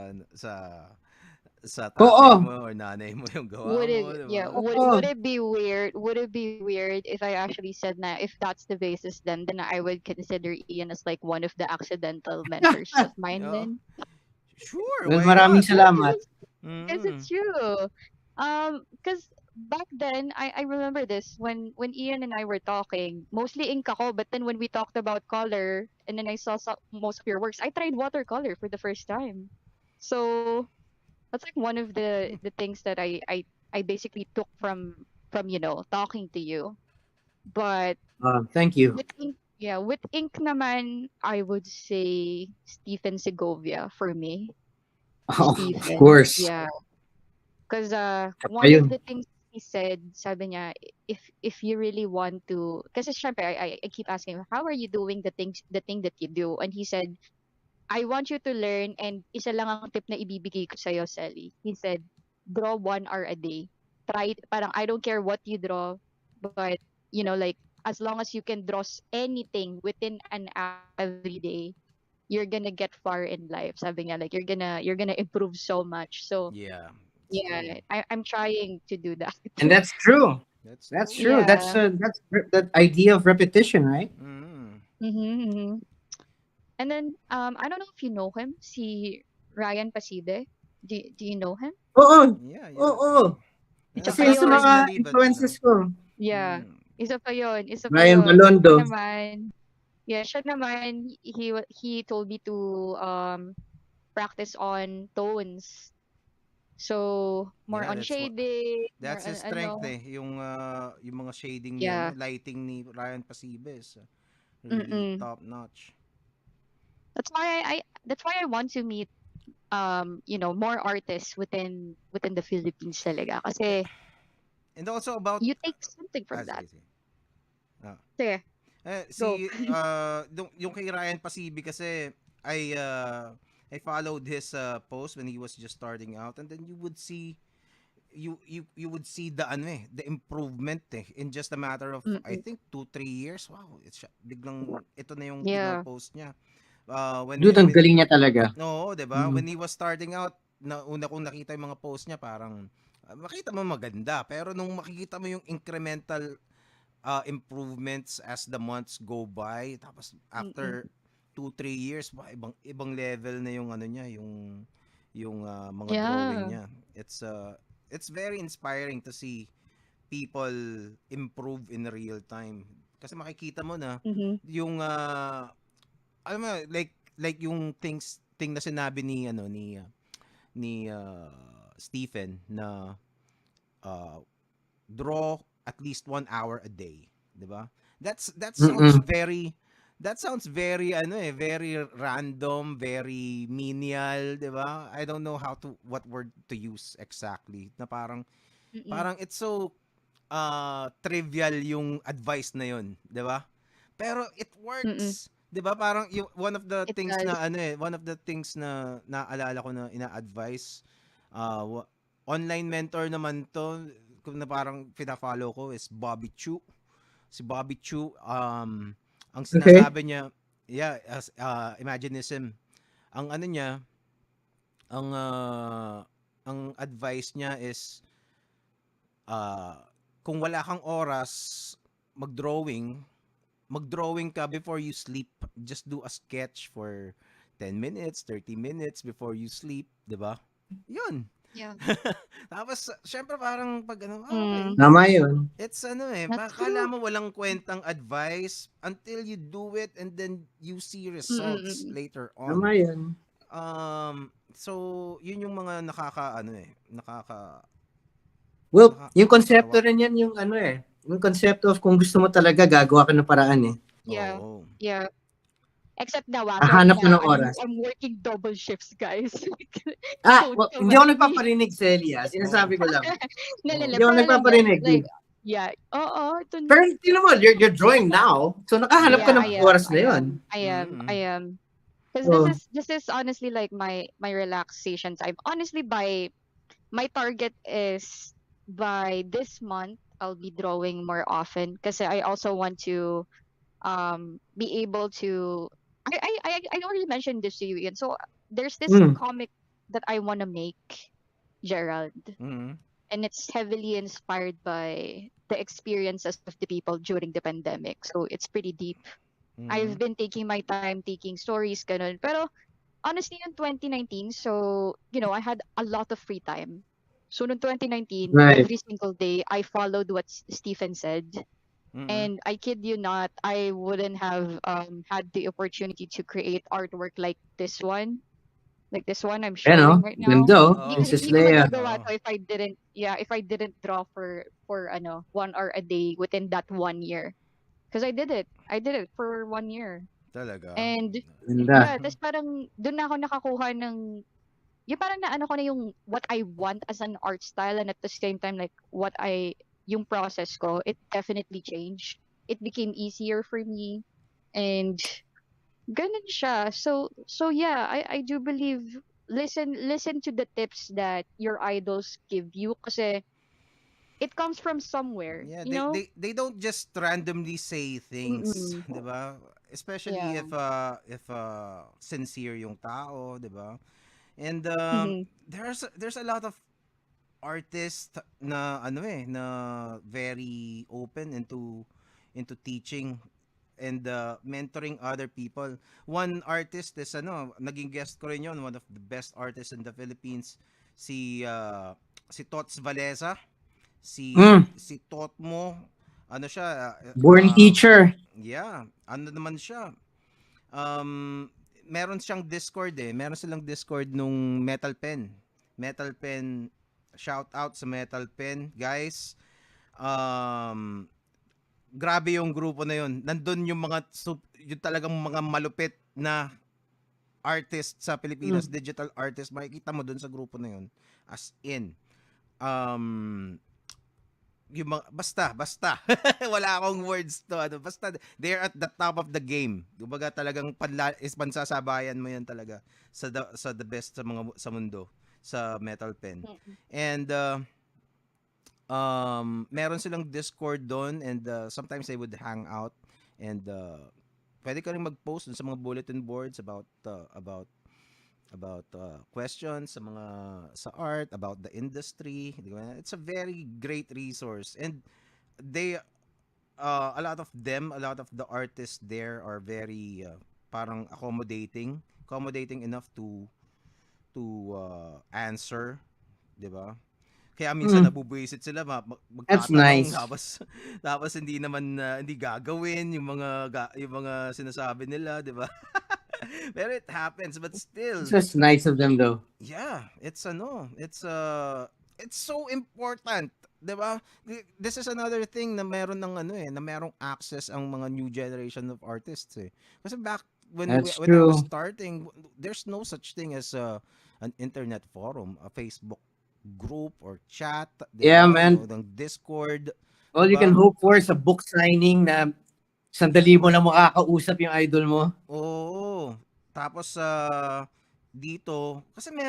Speaker 1: Oo.
Speaker 2: tatay mo or nanay mo yung gawa
Speaker 3: Would
Speaker 2: mo,
Speaker 3: it,
Speaker 2: 'di
Speaker 3: yeah,
Speaker 2: ba?
Speaker 1: Oo.
Speaker 3: would it be weird? Would it be weird if I actually said na if that's the basis, then I would consider Ian as like one of the accidental mentors of mine
Speaker 2: Oo.
Speaker 3: then?
Speaker 2: Sure,
Speaker 1: Well,
Speaker 2: why
Speaker 1: maraming
Speaker 2: not?
Speaker 3: Yeah,
Speaker 1: salamat.
Speaker 3: because
Speaker 2: Mm.
Speaker 3: it's true. Because back then I remember this when Ian and I were talking, mostly ink ako, but then when we talked about color and then I saw most of your works, I tried watercolor for the first time. So that's like one of the things that I basically took from talking to you. But
Speaker 1: Thank you.
Speaker 3: with ink, yeah, with ink naman, I would say Stephen Segovia for me.
Speaker 1: Oh, of
Speaker 3: Stephen,
Speaker 1: course.
Speaker 3: yeah. Because
Speaker 1: Siya pa
Speaker 3: one of
Speaker 1: yun.
Speaker 3: the things he said, sabi niya, if you really want to, kasi syempre, I keep asking him, how are you doing the thing that you do? And he said, I want you to learn, and isa lang ang tip na ibibigay ko sa'yo, Sally. He said, draw 1 hour a day. Try, parang I don't care what you draw, but, like, as long as you can draw anything within an hour every day, you're gonna get far in life. Sabi niya, like, you're gonna improve so much. So,
Speaker 2: Yeah, it's true.
Speaker 3: yeah, I'm trying to do that.
Speaker 1: And that's true.
Speaker 2: That's
Speaker 1: That's
Speaker 2: true.
Speaker 1: true.
Speaker 3: Yeah.
Speaker 1: That idea of repetition, right?
Speaker 2: Mm.
Speaker 3: Mm-hmm. And then I don't know if you know him, si Ryan Pasibe. Do you know him?
Speaker 1: Oo.
Speaker 2: Yeah, yeah.
Speaker 1: Oo.
Speaker 3: Isa
Speaker 1: Kasi
Speaker 3: pa
Speaker 1: sa
Speaker 3: yun.
Speaker 1: mga
Speaker 2: Personally, but
Speaker 1: influences ko.
Speaker 3: Yeah.
Speaker 2: mm.
Speaker 3: Isa pa yun. Isa pa
Speaker 1: Ryan
Speaker 3: yun. Siya
Speaker 1: Balondo.
Speaker 3: naman. Yeah, siya naman he told me to practice on tones. So more
Speaker 2: Yeah,
Speaker 3: on shading, more
Speaker 2: that's
Speaker 3: on
Speaker 2: his strength
Speaker 3: ano.
Speaker 2: eh. Yung mga shading niya,
Speaker 3: Yeah.
Speaker 2: lighting ni Ryan Pasibes, really
Speaker 3: Mm-mm.
Speaker 2: top notch.
Speaker 3: That's why I want to meet more artists within the Philippines talaga kasi
Speaker 2: And also about
Speaker 3: you take something from that.
Speaker 2: sige, sige. Ah.
Speaker 3: Sige, go.
Speaker 2: Si yung kay Ryan Pasibi kasi I followed his post when he was just starting out, and then you would see the the improvement in just a matter of I
Speaker 3: Mm-mm.
Speaker 2: think 2-3 years. Wow, biglang ito na yung
Speaker 3: Yeah.
Speaker 2: pinopost niya.
Speaker 1: Dude, ang galing niya talaga.
Speaker 2: no, 'di ba?
Speaker 1: Mm.
Speaker 2: When he was starting out, na una kong nakita yung mga post niya, parang makita mo maganda, pero nung makikita mo yung incremental improvements as the months go by, tapos
Speaker 3: Mm-mm.
Speaker 2: after 2-3 years, ibang level na yung ano niya, yung mga drawing
Speaker 3: Yeah.
Speaker 2: niya. It's very inspiring to see people improve in real time. Kasi makikita mo na
Speaker 3: Mm-hmm.
Speaker 2: yung alam mo, like yung thing na sinabi ni Stephen na draw at least 1 hour a day, 'di ba? That sounds
Speaker 1: Mm-mm.
Speaker 2: very very random, very menial, 'di ba? I don't know what word to use exactly. Na
Speaker 3: Mm-mm.
Speaker 2: parang it's so trivial yung advice na 'yon, 'di ba? Pero it
Speaker 3: Mm-mm.
Speaker 2: works. 'Di ba? Parang one of the
Speaker 3: It
Speaker 2: things
Speaker 3: does.
Speaker 2: na naalala ko na ina-advise online mentor naman to kung na parang fina-follow ko is Bobby Chu. Si Bobby Chu ang
Speaker 1: Okay.
Speaker 2: sinasabi niya, yeah, as Imaginism. Ang ano niya, ang advice niya is kung wala kang oras mag-drawing ka before you sleep. Just do a sketch for 10 minutes, 30 minutes before you sleep, 'di ba? 'Yun.
Speaker 3: Yeah.
Speaker 2: Tapos syempre parang pag okay.
Speaker 3: Mm.
Speaker 1: Tama yun.
Speaker 2: It's
Speaker 3: That's
Speaker 2: akala
Speaker 3: true.
Speaker 2: mo walang kwentang advice until you do it and then you see results
Speaker 3: Mm-mm.
Speaker 2: later on.
Speaker 1: Tama yun.
Speaker 2: So yun yung mga nakaka
Speaker 1: Well, yung
Speaker 2: nakakatawa.
Speaker 1: konsepto rin yan yung ano eh. Yung konsepto of kung gusto mo talaga, gagawa ka ng paraan eh.
Speaker 3: Yeah.
Speaker 2: Oo.
Speaker 3: Yeah. Except now, sorry
Speaker 1: Hahanap ka
Speaker 3: na,
Speaker 1: ng oras.
Speaker 3: I'm working double shifts, guys.
Speaker 1: Well,
Speaker 3: Don't
Speaker 1: hindi
Speaker 3: come
Speaker 1: ako
Speaker 3: at me.
Speaker 1: nagpaparinig, Celia.
Speaker 2: Oo.
Speaker 1: Sinasabi ko lang.
Speaker 3: Nalala,
Speaker 1: Hindi ako
Speaker 3: pero alam mo,
Speaker 1: nagpaparinig.
Speaker 3: like, yeah, oo, ito
Speaker 1: Pero tingnan mo, you're drawing now. So nakahanap ka
Speaker 3: yeah,
Speaker 1: ng oras na yun.
Speaker 3: I
Speaker 2: Mm.
Speaker 3: am. Because
Speaker 1: So,
Speaker 3: this is honestly like my relaxation time. Honestly, by my target is by this month I'll be drawing more often because I also want to be able to I already mentioned this to you, Ian. So there's this
Speaker 1: mm,
Speaker 3: comic that I want to make, Gerald,
Speaker 2: Mm.
Speaker 3: and it's heavily inspired by the experiences of the people during the pandemic. So it's pretty deep. I've
Speaker 2: Mm.
Speaker 3: been taking my time, taking stories, ganun. Pero honestly, in 2019, so, I had a lot of free time. So, in 2019,
Speaker 1: right.
Speaker 3: every single day, I followed what Stephen said.
Speaker 2: Mm.
Speaker 3: And I kid you not, I wouldn't have had the opportunity to create artwork like this one. Like this one I'm
Speaker 1: Ayan o,
Speaker 3: showing right now.
Speaker 1: ganda o.
Speaker 3: Hindi
Speaker 2: Oo.
Speaker 3: ko
Speaker 1: Princess
Speaker 3: hindi ko
Speaker 1: Leia.
Speaker 3: magagawa
Speaker 2: Oo.
Speaker 3: to if I didn't draw for 1 hour a day within that 1 year. Because I did it for 1 year.
Speaker 2: Talaga.
Speaker 3: And
Speaker 1: Ganda.
Speaker 3: yeah, tapos parang doon na ako nakakuha ng yung parang naano ko na yung what I want as an art style, and at the same time like yung process ko, it definitely changed. It became easier for me, and ganun siya. So yeah, I do believe, listen to the tips that your idols give you kasi it comes from somewhere,
Speaker 2: Yeah,
Speaker 3: you know?
Speaker 2: they don't just randomly say things,
Speaker 3: Mm-mm.
Speaker 2: 'di ba? Especially
Speaker 3: Yeah.
Speaker 2: if sincere yung tao, 'di ba? And
Speaker 3: Mm-hmm.
Speaker 2: there's a lot of artists na na very open into teaching and mentoring other people. One artist is naging guest ko rin yun, one of the best artists in the Philippines, si si Tots Valesa,
Speaker 1: Mm,
Speaker 2: si Totmo, siya,
Speaker 1: born teacher.
Speaker 2: yeah, naman siya. Meron siyang Discord eh. Meron silang Discord nung Metal Pen. Metal Pen, shout out sa Metal Pen, guys. Grabe yung grupo na yun. Nandun yung yung talagang mga malupit na artist sa Pilipinas,
Speaker 1: Mm.
Speaker 2: digital artist, makikita mo dun sa grupo na yun. As in, um, yung mga, basta wala akong words to basta they're at the top of the game. Kumbaga talagang pansasabayan mo yan talaga sa the best sa mundo sa Metal Pen. And meron silang Discord doon, and sometimes they would hang out, and pwede ka rin mag-post dun sa mga bulletin boards about questions sa art, about the industry, di ba? It's a very great resource, and they a lot of the artists there are very parang accommodating enough to answer, di ba? Kaya minsan
Speaker 1: Mm.
Speaker 2: nabubuisit sila
Speaker 1: That's
Speaker 2: magtatanong,
Speaker 1: nice.
Speaker 2: tapos hindi naman hindi gagawin yung mga sinasabi nila, di ba? Pero it happens, but still,
Speaker 1: It's just nice of them though.
Speaker 2: yeah, it's so important, 'di ba? This is another thing na meron ng na merong access ang mga new generation of artists eh. Kasi back
Speaker 1: That's
Speaker 2: when I was
Speaker 1: true.
Speaker 2: starting, there's no such thing as an internet forum, a Facebook group or chat, 'di
Speaker 1: Yeah,
Speaker 2: ba?
Speaker 1: man.
Speaker 2: Ng Discord, 'di
Speaker 1: All you can
Speaker 2: ba?
Speaker 1: hope for is a book signing na sandali mo lang makakausap yung idol mo.
Speaker 2: Oo. Tapos dito kasi may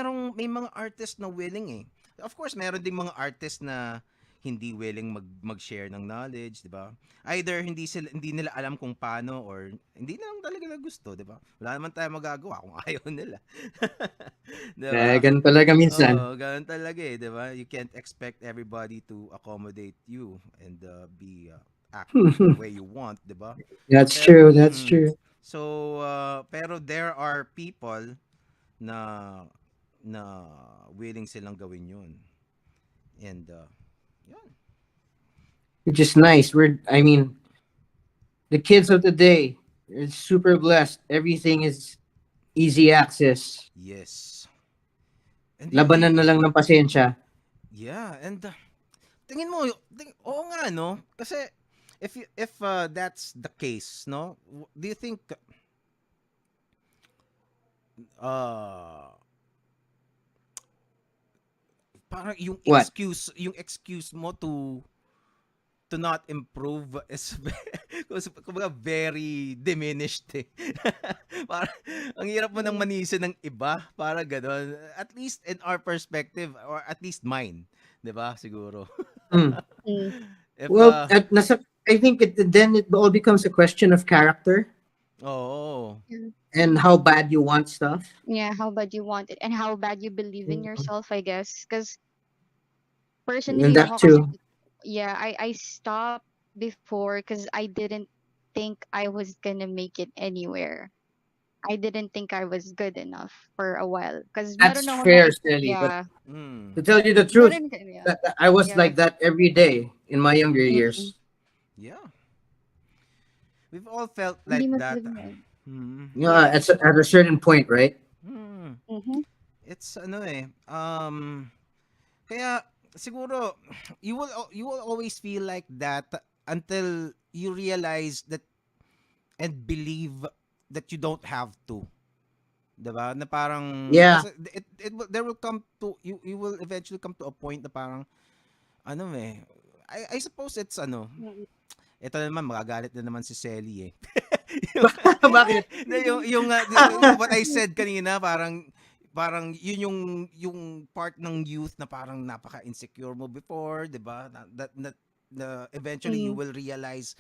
Speaker 2: mga artist na willing eh. Of course, meron ding mga artist na hindi willing mag-share ng knowledge, 'di ba? Either hindi nila alam kung paano, or hindi na lang talaga na gusto, 'di ba? Wala naman tayong magagawa kung ayaw nila. 'Di ba?
Speaker 1: Ganun talaga minsan.
Speaker 2: Oo, ganun talaga eh, 'di ba? You can't expect everybody to accommodate you and act the way you want, 'di ba?
Speaker 1: That's
Speaker 2: Pero
Speaker 1: true. That's true.
Speaker 2: so pero there are people na na willing silang gawin 'yun. And yun.
Speaker 1: Which is nice. I mean, the kids of today are super blessed. Everything is easy access.
Speaker 2: Yes. And
Speaker 1: Labanan na lang ng pasensya.
Speaker 2: yeah, and tingin mo, oo nga, no? Kasi if that's the case, no? Do you think uh parang
Speaker 1: What?
Speaker 2: yung excuse mo to not improve is kumbaga very diminished eh. Parang ang hirap mo nang manisin ng iba para gano'n. At least in our perspective or at least mine, 'di ba? Siguro.
Speaker 1: Mm.
Speaker 2: If
Speaker 1: Well, I think then it all becomes a question of character
Speaker 2: oh.
Speaker 1: and how bad you want stuff.
Speaker 3: Yeah, how bad you want it and how bad you believe in yourself, I guess. Because personally,
Speaker 1: And that
Speaker 3: ako kasi,
Speaker 1: too.
Speaker 3: yeah, I stopped before because I didn't think I was gonna make it anywhere. I didn't think I was good enough for a while. Because
Speaker 1: That's
Speaker 3: meron ako na,
Speaker 1: fair, Sally. But
Speaker 3: yeah,
Speaker 1: to tell you the truth,
Speaker 3: yeah,
Speaker 1: I was
Speaker 3: yeah.
Speaker 1: like that every day in my younger
Speaker 3: Mm-mm.
Speaker 1: years.
Speaker 2: Yeah. We've all felt
Speaker 3: Hindi
Speaker 2: like
Speaker 3: mo
Speaker 2: that.
Speaker 3: sabihin.
Speaker 1: Yeah, at a certain point, right?
Speaker 3: Mhm.
Speaker 2: It's ano eh. Kaya siguro you will always feel like that until you realize that and believe that you don't have to. 'Di ba? Na parang
Speaker 1: Yeah.
Speaker 2: kasi there will come to you will eventually come to a point na parang ano eh. I suppose it's ano. Ito naman magagalit na naman si Selly eh.
Speaker 1: Bakit?
Speaker 2: What I said kanina parang yun yung part ng youth na parang napaka-insecure mo before, 'di ba? That eventually you will realize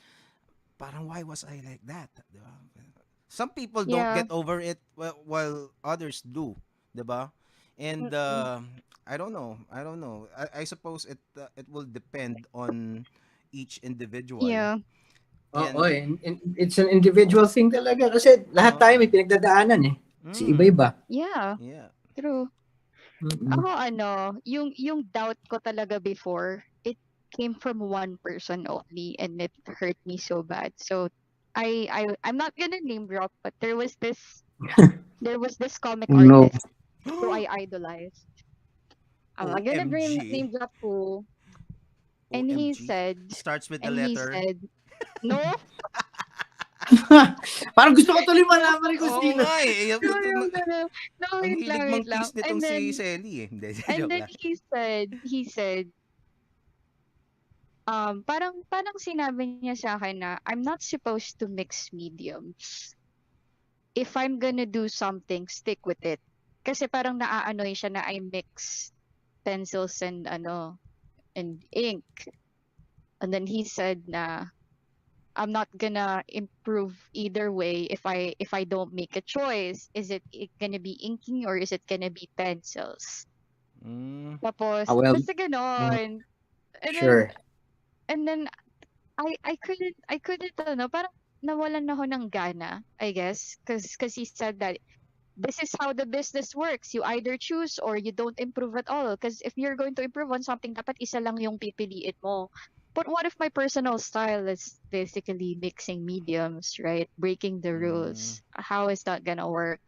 Speaker 2: parang why was I like that, 'di ba? Some people don't
Speaker 3: Yeah.
Speaker 2: get over it while others do, 'di ba? And I don't know. I suppose it will depend on each individual.
Speaker 3: Yeah.
Speaker 2: And
Speaker 1: Oo, and it's an individual thing talaga kasi lahat tayo may pinagdadaanan eh. Si iba-iba.
Speaker 3: Yeah.
Speaker 2: Yeah.
Speaker 3: True. Ako yung doubt ko talaga before, it came from one person only and it hurt me so bad. So I'm not gonna name drop, but there was this comic
Speaker 1: No.
Speaker 3: artist who I idolized. I'm not gonna name drop who. And he
Speaker 2: OMG.
Speaker 3: said,
Speaker 2: Starts with the letter.
Speaker 3: no,
Speaker 1: Parang gusto ko tuloy malaman kung
Speaker 2: Oo
Speaker 1: sino.
Speaker 2: nga eh.
Speaker 3: no, no, no, no,
Speaker 2: Ang
Speaker 3: wait
Speaker 2: hilig
Speaker 3: lang,
Speaker 2: mang
Speaker 3: wait lang.
Speaker 2: tease nitong si Selly eh. Hindi,
Speaker 3: And
Speaker 2: joke
Speaker 3: then
Speaker 2: lang.
Speaker 3: he said, parang sinabi niya sa akin na I'm not supposed to mix mediums. If I'm gonna do something, stick with it. Kasi parang naaanoy siya na I mix pencils and ink. And then he said na I'm not gonna improve either way if I don't make a choice. Is it gonna be inking or is it gonna be pencils? Tapos
Speaker 1: Well,
Speaker 3: basta ganon. And
Speaker 1: sure.
Speaker 3: then I couldn't parang nawalan ako ng gana, I guess, because he said that this is how the business works. You either choose or you don't improve at all. Because if you're going to improve on something, dapat isa lang yung pipiliin mo. But what if my personal style is basically mixing mediums, right? Breaking the rules. How is that gonna work?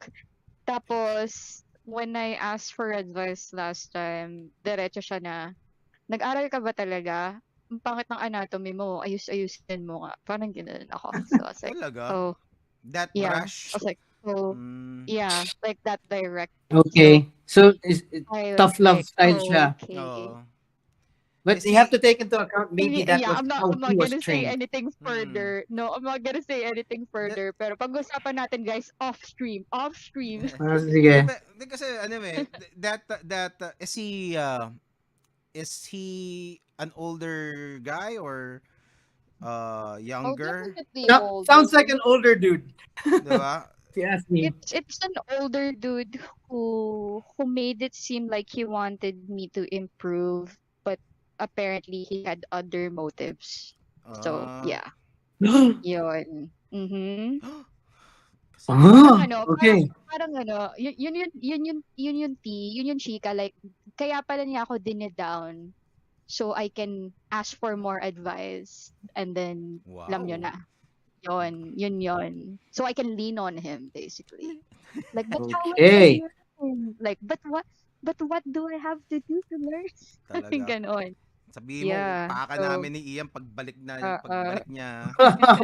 Speaker 3: Tapos, when I asked for advice last time, diretso siya na, nag-aral ka ba talaga? Ang pangit ng anatomy mo, ayusin mo nga. Parang ganoon ako. So, I was like,
Speaker 2: Talaga?
Speaker 3: oh,
Speaker 2: That
Speaker 3: yeah.
Speaker 2: brash?
Speaker 3: I was like, oh, yeah, like that direct.
Speaker 1: Okay. So
Speaker 3: I
Speaker 1: tough
Speaker 3: was
Speaker 1: love
Speaker 3: like,
Speaker 1: style siya.
Speaker 3: okay.
Speaker 2: Oo.
Speaker 1: But
Speaker 2: Is
Speaker 1: you have
Speaker 2: he
Speaker 1: to take into account maybe that
Speaker 3: Yeah,
Speaker 1: was
Speaker 3: I'm
Speaker 1: how
Speaker 3: not
Speaker 1: he was
Speaker 3: gonna say
Speaker 1: trained.
Speaker 3: anything further. No, I'm not gonna say anything further. Pero pag-usapan natin, guys, off stream.
Speaker 1: Sige.
Speaker 2: Di kasi ano eh, is he an older guy or
Speaker 3: Oh,
Speaker 2: younger?
Speaker 3: definitely
Speaker 1: Sounds
Speaker 3: older.
Speaker 1: like an older dude.
Speaker 2: Diba?
Speaker 1: If you ask me.
Speaker 3: It's an older dude who made it seem like he wanted me to improve, but apparently he had other motives. So yeah, yun. Mhm.
Speaker 1: Okay.
Speaker 3: Parang yun yung tea, yun yung chika, like kaya pala niya ako dine-down so I can ask for more advice and then alam nyo
Speaker 2: Wow.
Speaker 3: na. Yun. So I can lean on him basically. Like, but how will
Speaker 1: Okay.
Speaker 3: I learn? Like, but what do I have to do to learn?
Speaker 2: Talaga.
Speaker 3: Ganon.
Speaker 2: Sabihin mo,
Speaker 3: Yeah.
Speaker 2: paka
Speaker 3: So,
Speaker 2: namin ni Ian pagbalik niya.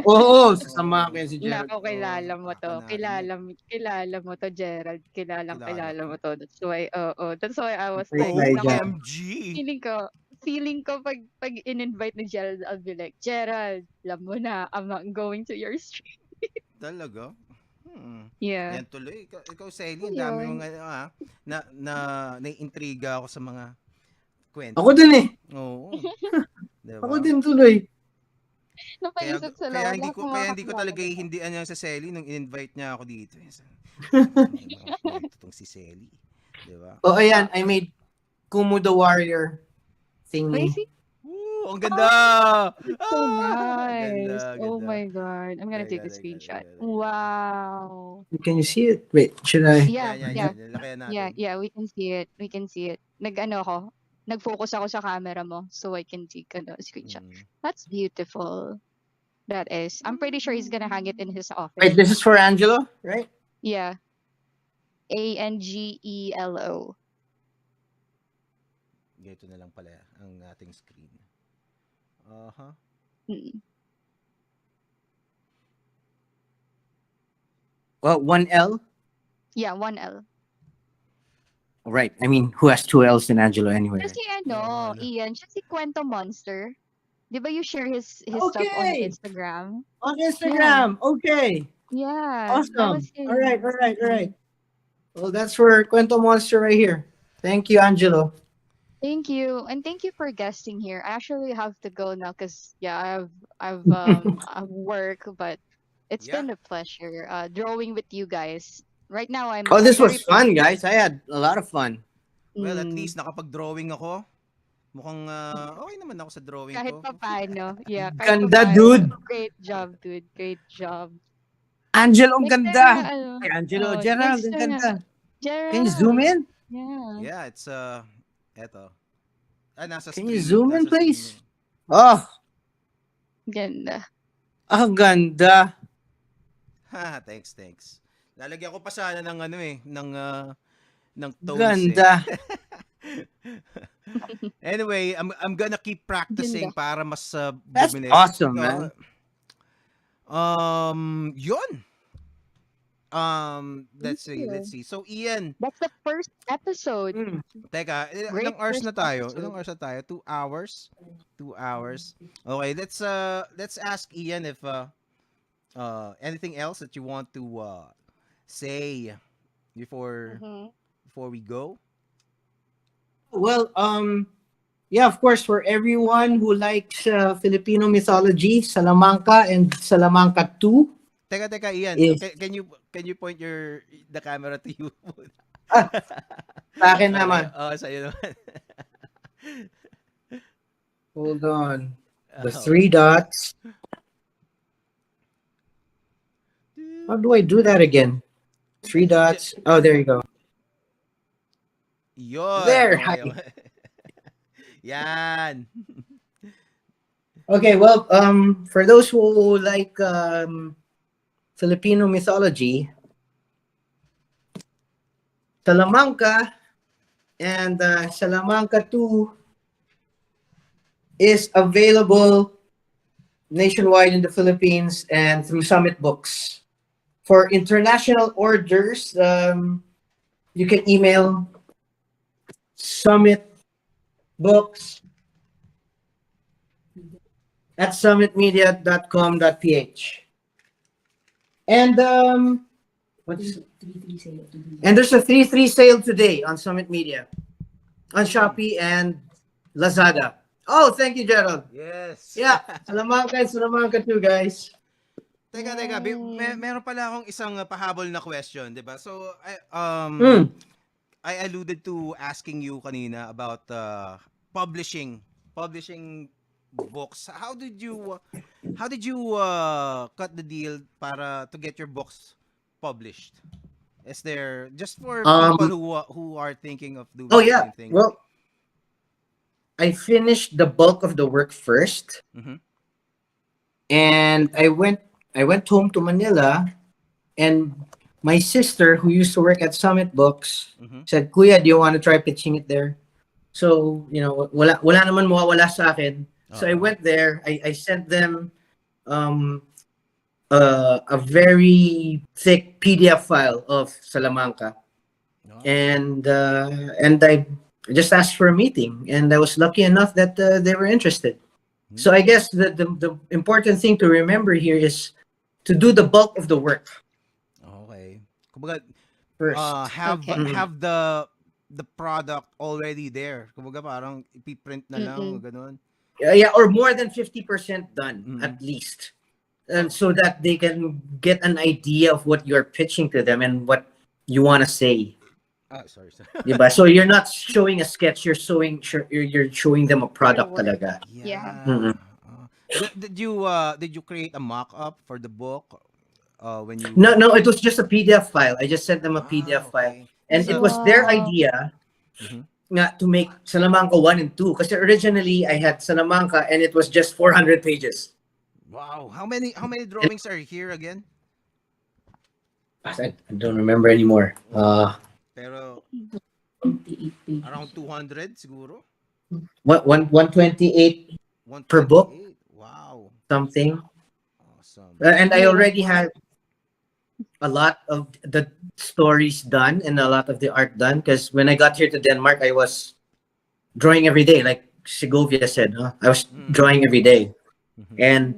Speaker 1: Oo, sasama ko yan si Gerald.
Speaker 3: nako, kilala mo
Speaker 2: Paka
Speaker 3: to.
Speaker 2: namin yan.
Speaker 3: Kilala mo to, Gerald.
Speaker 2: Kilala
Speaker 3: Kilala
Speaker 2: ko.
Speaker 3: mo to. That's why I was
Speaker 1: Wait,
Speaker 3: like,
Speaker 1: wait,
Speaker 3: nako,
Speaker 1: Gerald.
Speaker 2: OMG!
Speaker 3: feeling ko pag in-invite ni Gerald, I'll be like, Gerald, alam mo na, I'm not going to your stream.
Speaker 2: Talaga?
Speaker 3: Yeah.
Speaker 2: Yan tuloy. Ikaw Selly, ang
Speaker 3: So,
Speaker 2: dami
Speaker 3: yun.
Speaker 2: mong naiintriga ako sa mga kwento.
Speaker 1: Ako din eh.
Speaker 2: Oo. Diba?
Speaker 1: Ako din tuloy.
Speaker 3: Napaisip sa
Speaker 2: Kaya
Speaker 3: lahat.
Speaker 2: hindi ko talaga hindian niya sa Selly nung in-invite niya ako dito. Itong si Selly. Diba?
Speaker 1: Oh, ayan. I made Kumu the Warrior thingy.
Speaker 3: Crazy.
Speaker 2: Woo! Ang ganda!
Speaker 3: So nice.
Speaker 2: Ganda.
Speaker 3: Oh my God. I'm gonna take a screenshot. Wow.
Speaker 1: Can you see it? Wait, should I?
Speaker 3: Yeah.
Speaker 2: Lakayan natin.
Speaker 3: Yeah, we can see it. Nag-focus ako sa camera mo so I can take a screenshot. That's beautiful. That is. I'm pretty sure he's gonna hang it in his office.
Speaker 1: Wait, this is for Angelo, right?
Speaker 3: Yeah. Angelo.
Speaker 2: Ito na lang pala ang ating screen.
Speaker 1: Well, 1L?
Speaker 3: Yeah, 1L.
Speaker 1: Right. I mean, who has 2 L's than Angelo anyway?
Speaker 3: Kasi
Speaker 2: Oo,
Speaker 3: Ian, siya si Kwento Monster. Di ba you share his stuff on
Speaker 1: Okay.
Speaker 3: Instagram?
Speaker 1: On Instagram. Okay.
Speaker 3: Yeah. that
Speaker 1: Awesome.
Speaker 3: was him.
Speaker 1: All right. Well, that's for Cuento Monster right here. Thank you, Angelo.
Speaker 3: Thank you, and thank you for guesting here. I actually have to go now because I've I've work, but it's
Speaker 2: Yeah.
Speaker 3: been a pleasure drawing with you guys. Right now, I'm
Speaker 1: Oh, this was
Speaker 3: very
Speaker 1: fun, guys. I had a lot of fun.
Speaker 2: Well, at
Speaker 3: Mm,
Speaker 2: least nakapag-drawing ako. Mukhang okay naman ako sa drawing
Speaker 3: kahit
Speaker 2: ko.
Speaker 3: pa paano. Yeah, kahit
Speaker 1: Ganda,
Speaker 3: papaano.
Speaker 1: dude.
Speaker 3: Great job, dude. Great job.
Speaker 1: Angelo, ang
Speaker 3: Next time
Speaker 1: ganda.
Speaker 3: na,
Speaker 1: Hey, Angelo,
Speaker 3: oh,
Speaker 1: Gerald,
Speaker 3: next
Speaker 1: ang
Speaker 3: time na.
Speaker 1: ganda.
Speaker 3: Gerald.
Speaker 1: Can you zoom in?
Speaker 3: Yeah.
Speaker 2: Yeah, it's eto. Nasa
Speaker 1: Can you
Speaker 2: screen.
Speaker 1: zoom in,
Speaker 2: Nasa
Speaker 1: please?
Speaker 2: screen
Speaker 1: Oh,
Speaker 3: Ganda.
Speaker 1: ang ganda.
Speaker 2: Ha, thanks. Lalagyan ko pa sana ng ng tones.
Speaker 1: Ganda.
Speaker 2: Anyway, I'm gonna keep practicing
Speaker 3: Ganda.
Speaker 2: para mas
Speaker 1: That's
Speaker 2: bumilis.
Speaker 1: awesome, man.
Speaker 2: Yun. Let's see. So Ian,
Speaker 3: That's the first episode.
Speaker 1: Mm.
Speaker 2: teka,
Speaker 3: Great
Speaker 2: ilang hours
Speaker 3: first
Speaker 2: na tayo?
Speaker 3: episode.
Speaker 2: Ilang hours na tayo? 2 hours? 2 hours. Okay, let's ask Ian if anything else that you want to say before we go.
Speaker 1: Well, yeah, of course, for everyone who likes Filipino mythology, Salamanca and Salamanca 2.
Speaker 2: Teka, Ian.
Speaker 1: Yes.
Speaker 2: Can you point the camera to you?
Speaker 1: Sa akin naman.
Speaker 2: Sa'yo naman.
Speaker 1: Hold on. The 3 dots. How do I do that again? 3 dots. Oh, there you go.
Speaker 2: Yun.
Speaker 1: There,
Speaker 2: Okay. Yan.
Speaker 1: Okay, well, for those who like Filipino mythology, Salamanca and Salamanca 2 is available nationwide in the Philippines and through Summit Books. For international orders, you can email summitbooks@summitmedia.com.ph. And what is it? 3-3 sale today. And there's a 3-3 sale today on Summit Media, on Shopee and Lazada. Oh, thank you, Gerald.
Speaker 2: Yes.
Speaker 1: Yeah, Salamanca and Salamanca too, guys.
Speaker 2: Teka, meron pala akong isang pahabol na question, 'di ba? So, I alluded to asking you kanina about publishing books. How did you cut the deal para to get your books published? Is there just for people who are thinking of doing the same thing?
Speaker 1: Well, I finished the bulk of the work first,
Speaker 2: Mhm.
Speaker 1: and I I went home to Manila, and my sister, who used to work at Summit Books, said, "Kuya, do you want to try pitching it there?" So, wala naman mawawala sa akin. So I went there. I sent them a very thick PDF file of Salamanca, and I just asked for a meeting, and I was lucky enough that they were interested. So I guess the important thing to remember here is to do the bulk of the work.
Speaker 2: Okay. Kumbaga,
Speaker 1: First.
Speaker 2: have
Speaker 3: Okay.
Speaker 2: have the product already there. Kumbaga parang ipiprint na lang, ganun.
Speaker 1: Yeah, or more than 50% done at
Speaker 2: Mhm.
Speaker 1: least, and so that they can get an idea of what you're pitching to them and what you want to say.
Speaker 2: Sorry.
Speaker 1: Diba? So you're not showing a sketch, you're showing them a product
Speaker 3: work.
Speaker 1: talaga.
Speaker 2: Yeah.
Speaker 1: Mhm.
Speaker 2: Did you create a mock-up for the book when you
Speaker 1: No, it was just a PDF file. I just sent them a PDF file,
Speaker 2: okay.
Speaker 1: and
Speaker 2: So-
Speaker 1: it was their
Speaker 3: Wow.
Speaker 1: idea
Speaker 2: Mhm.
Speaker 1: nga to make Salamanca 1 and 2. Because originally I had Salamanca and it was just 400 pages.
Speaker 2: Wow, how many drawings are here again?
Speaker 1: I don't remember anymore.
Speaker 2: Pero around 200 siguro.
Speaker 1: 128 per book?
Speaker 2: 128. Wow.
Speaker 1: something.
Speaker 2: Awesome.
Speaker 1: And I
Speaker 3: Yeah.
Speaker 1: already had a lot of the stories done and a lot of the art done, because when I got here to Denmark, I was drawing every day, like Segovia said. I was drawing every day.
Speaker 2: Mhm.
Speaker 1: And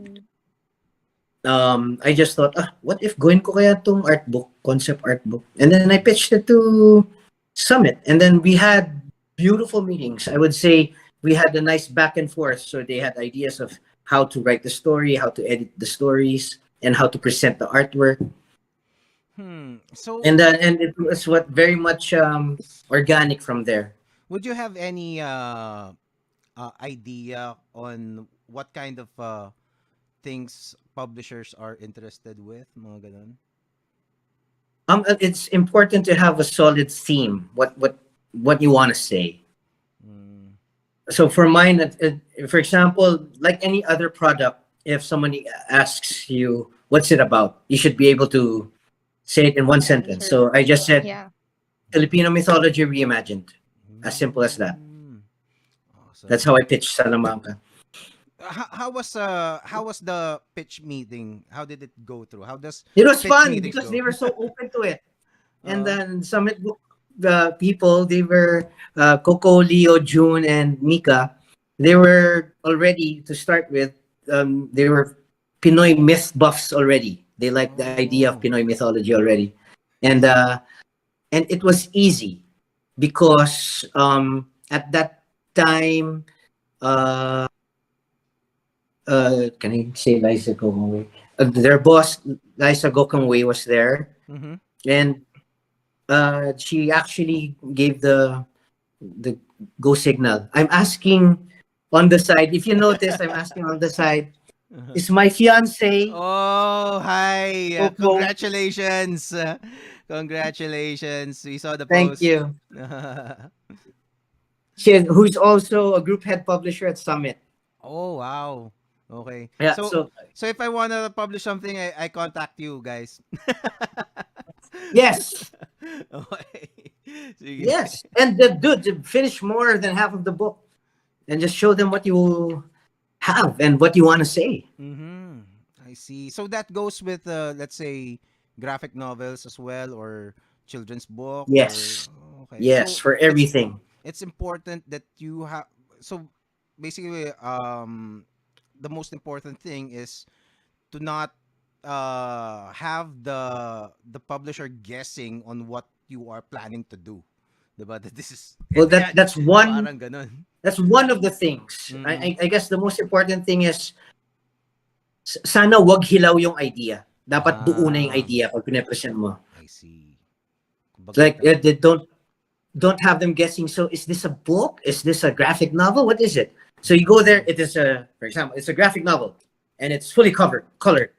Speaker 1: I just thought, what if gawin ko kaya tong art book, concept art book? And then I pitched it to Summit. And then we had beautiful meetings. I would say we had a nice back and forth. So they had ideas of how to write the story, how to edit the stories, and how to present the artwork.
Speaker 2: So
Speaker 1: And it was very much organic from there.
Speaker 2: would you have any idea on what kind of things publishers are interested with, mga ganun?
Speaker 1: It's important to have a solid theme. What you want to say. So for mine, for example, like any other product, if somebody asks you what's it about, you should be able to say it in one sentence. So I just said
Speaker 3: Yeah.
Speaker 1: Filipino mythology reimagined. As simple as that.
Speaker 2: Awesome.
Speaker 1: That's how I pitched Salamanca.
Speaker 2: How was the pitch meeting? How did it go through? How does
Speaker 1: It was
Speaker 2: pitch
Speaker 1: fun
Speaker 2: meetings
Speaker 1: because
Speaker 2: go?
Speaker 1: they were so open to it. And
Speaker 2: Uh,
Speaker 1: then Summit Book, the people, they were Coco, Leo, June, and Mika. They were already, to start with, they were Pinoy myth buffs already. They liked the idea of Pinoy mythology already. And it was easy because at that time, can I say Liza Gokongwei? Their boss, Liza Gokongwei, was there.
Speaker 2: mhm.
Speaker 1: And she actually gave the go signal. I'm asking on the side. If you notice, I'm asking on the side. Is my fiance?
Speaker 2: Oh, hi!
Speaker 1: Coco.
Speaker 2: Congratulations! Congratulations! We saw the
Speaker 1: Thank
Speaker 2: post.
Speaker 1: you. Who's also a group head publisher at Summit.
Speaker 2: Oh, wow. Okay.
Speaker 1: Yeah.
Speaker 2: So
Speaker 1: So
Speaker 2: if I want to publish something, I contact you guys.
Speaker 1: yes,
Speaker 2: Okay. Sige.
Speaker 1: yes, and the dude to finish more than half of the book, and just show them what you have and what you want to say.
Speaker 2: Mm-hmm. I see. So that goes with, let's say, graphic novels as well, or children's book.
Speaker 1: Yes.
Speaker 2: Or, okay.
Speaker 1: Yes,
Speaker 2: So
Speaker 1: for everything.
Speaker 2: it's important that you have. So basically, the most important thing is to not have the publisher guessing on what you are planning to do. Diba? That this is
Speaker 1: Well, that's one.
Speaker 2: parang ganun.
Speaker 1: That's one of the things. I guess the most important thing is sana wag hilaw yung idea. Dapat buo na yung idea pag pinapresent mo.
Speaker 2: I see.
Speaker 1: Like they don't have them guessing. So is this a book? Is this a graphic novel? What is it? So you go there. It is for example, it's a graphic novel, and it's fully colored,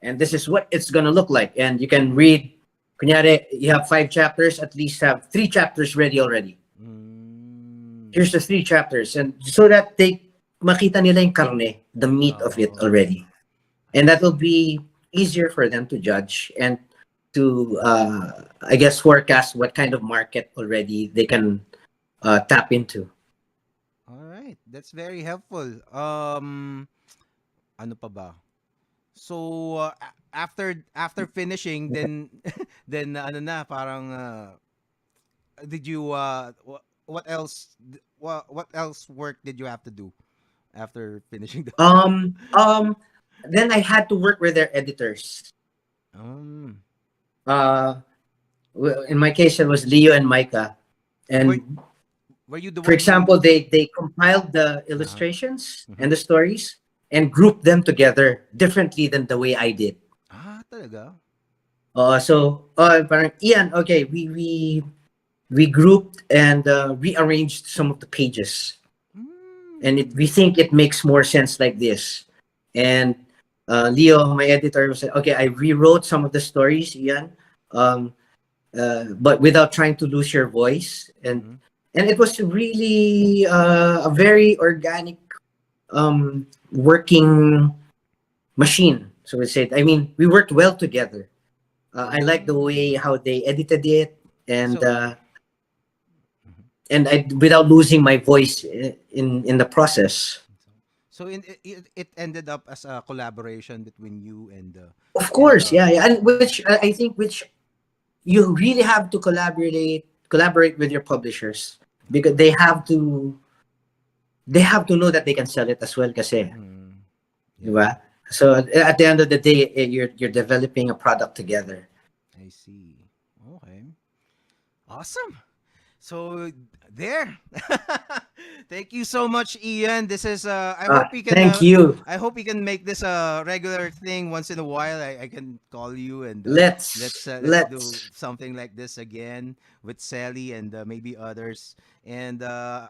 Speaker 1: and this is what it's gonna look like. And you can read. Kunyari, you have 5 chapters. At least have 3 chapters ready already. Here's the 3 chapters, and so that they makita nila yung karne, the meat of it already, and that will be easier for them to judge and to I guess forecast what kind of market already they can tap into.
Speaker 2: All right, that's very helpful. Ano pa ba? So after finishing, then then ano na parang did you what else what else work did you have to do after finishing the
Speaker 1: Um, um, then I had to work with their editors.
Speaker 2: um
Speaker 1: Uh, in my case, it was Leo and Micah.
Speaker 2: were,
Speaker 1: And
Speaker 2: were you the
Speaker 1: for
Speaker 2: one
Speaker 1: example,
Speaker 2: who
Speaker 1: they compiled the illustrations and the stories and grouped them together differently than the way I did.
Speaker 2: talaga?
Speaker 1: Parang Ian, okay, we grouped and rearranged some of the pages, and we think it makes more sense like this. And Leo, my editor, said, okay, I rewrote some of the stories, Ian, but without trying to lose your voice. And it was really a very organic working machine. So we said, I mean, we worked well together. I like the way how they edited it, and
Speaker 2: So-
Speaker 1: and I without losing my voice in the process.
Speaker 2: So it ended up as a collaboration between you and
Speaker 1: Of course,
Speaker 2: And,
Speaker 1: yeah, and which I think which you really have to collaborate with your publishers, because they have to know that they can sell it as well, kasi, diba? So at the end of the day, you're developing a product together.
Speaker 2: I see. Okay. Awesome. So there. Thank you so much, Ian. This is I hope you can
Speaker 1: Thank you.
Speaker 2: I hope you can make this a regular thing once in a while. I can call you and
Speaker 1: Let's
Speaker 2: do something like this again with Sally and maybe others. And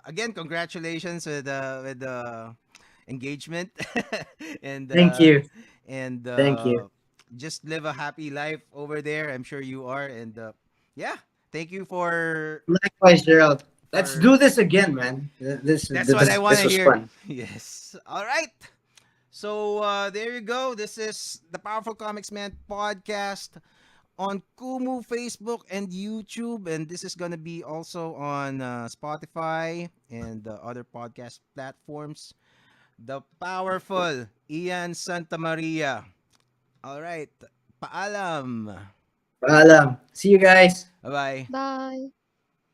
Speaker 2: again, congratulations with the engagement. And
Speaker 1: thank you.
Speaker 2: and
Speaker 1: Thank you.
Speaker 2: just live a happy life over there. I'm sure you are. And yeah, thank you for.
Speaker 1: Likewise, Gerald. Let's
Speaker 2: for-
Speaker 1: do this again, man.
Speaker 2: That's what I want
Speaker 1: this
Speaker 2: to
Speaker 1: was
Speaker 2: hear.
Speaker 1: fun.
Speaker 2: Yes. All right. So there you go. This is the Powerful Komiksman Podcast on Kumu, Facebook, and YouTube, and this is gonna be also on Spotify and other podcast platforms. The powerful Ian Santa Maria. All right. Paalam.
Speaker 1: Paalam. See you guys.
Speaker 2: Bye bye.
Speaker 3: Bye.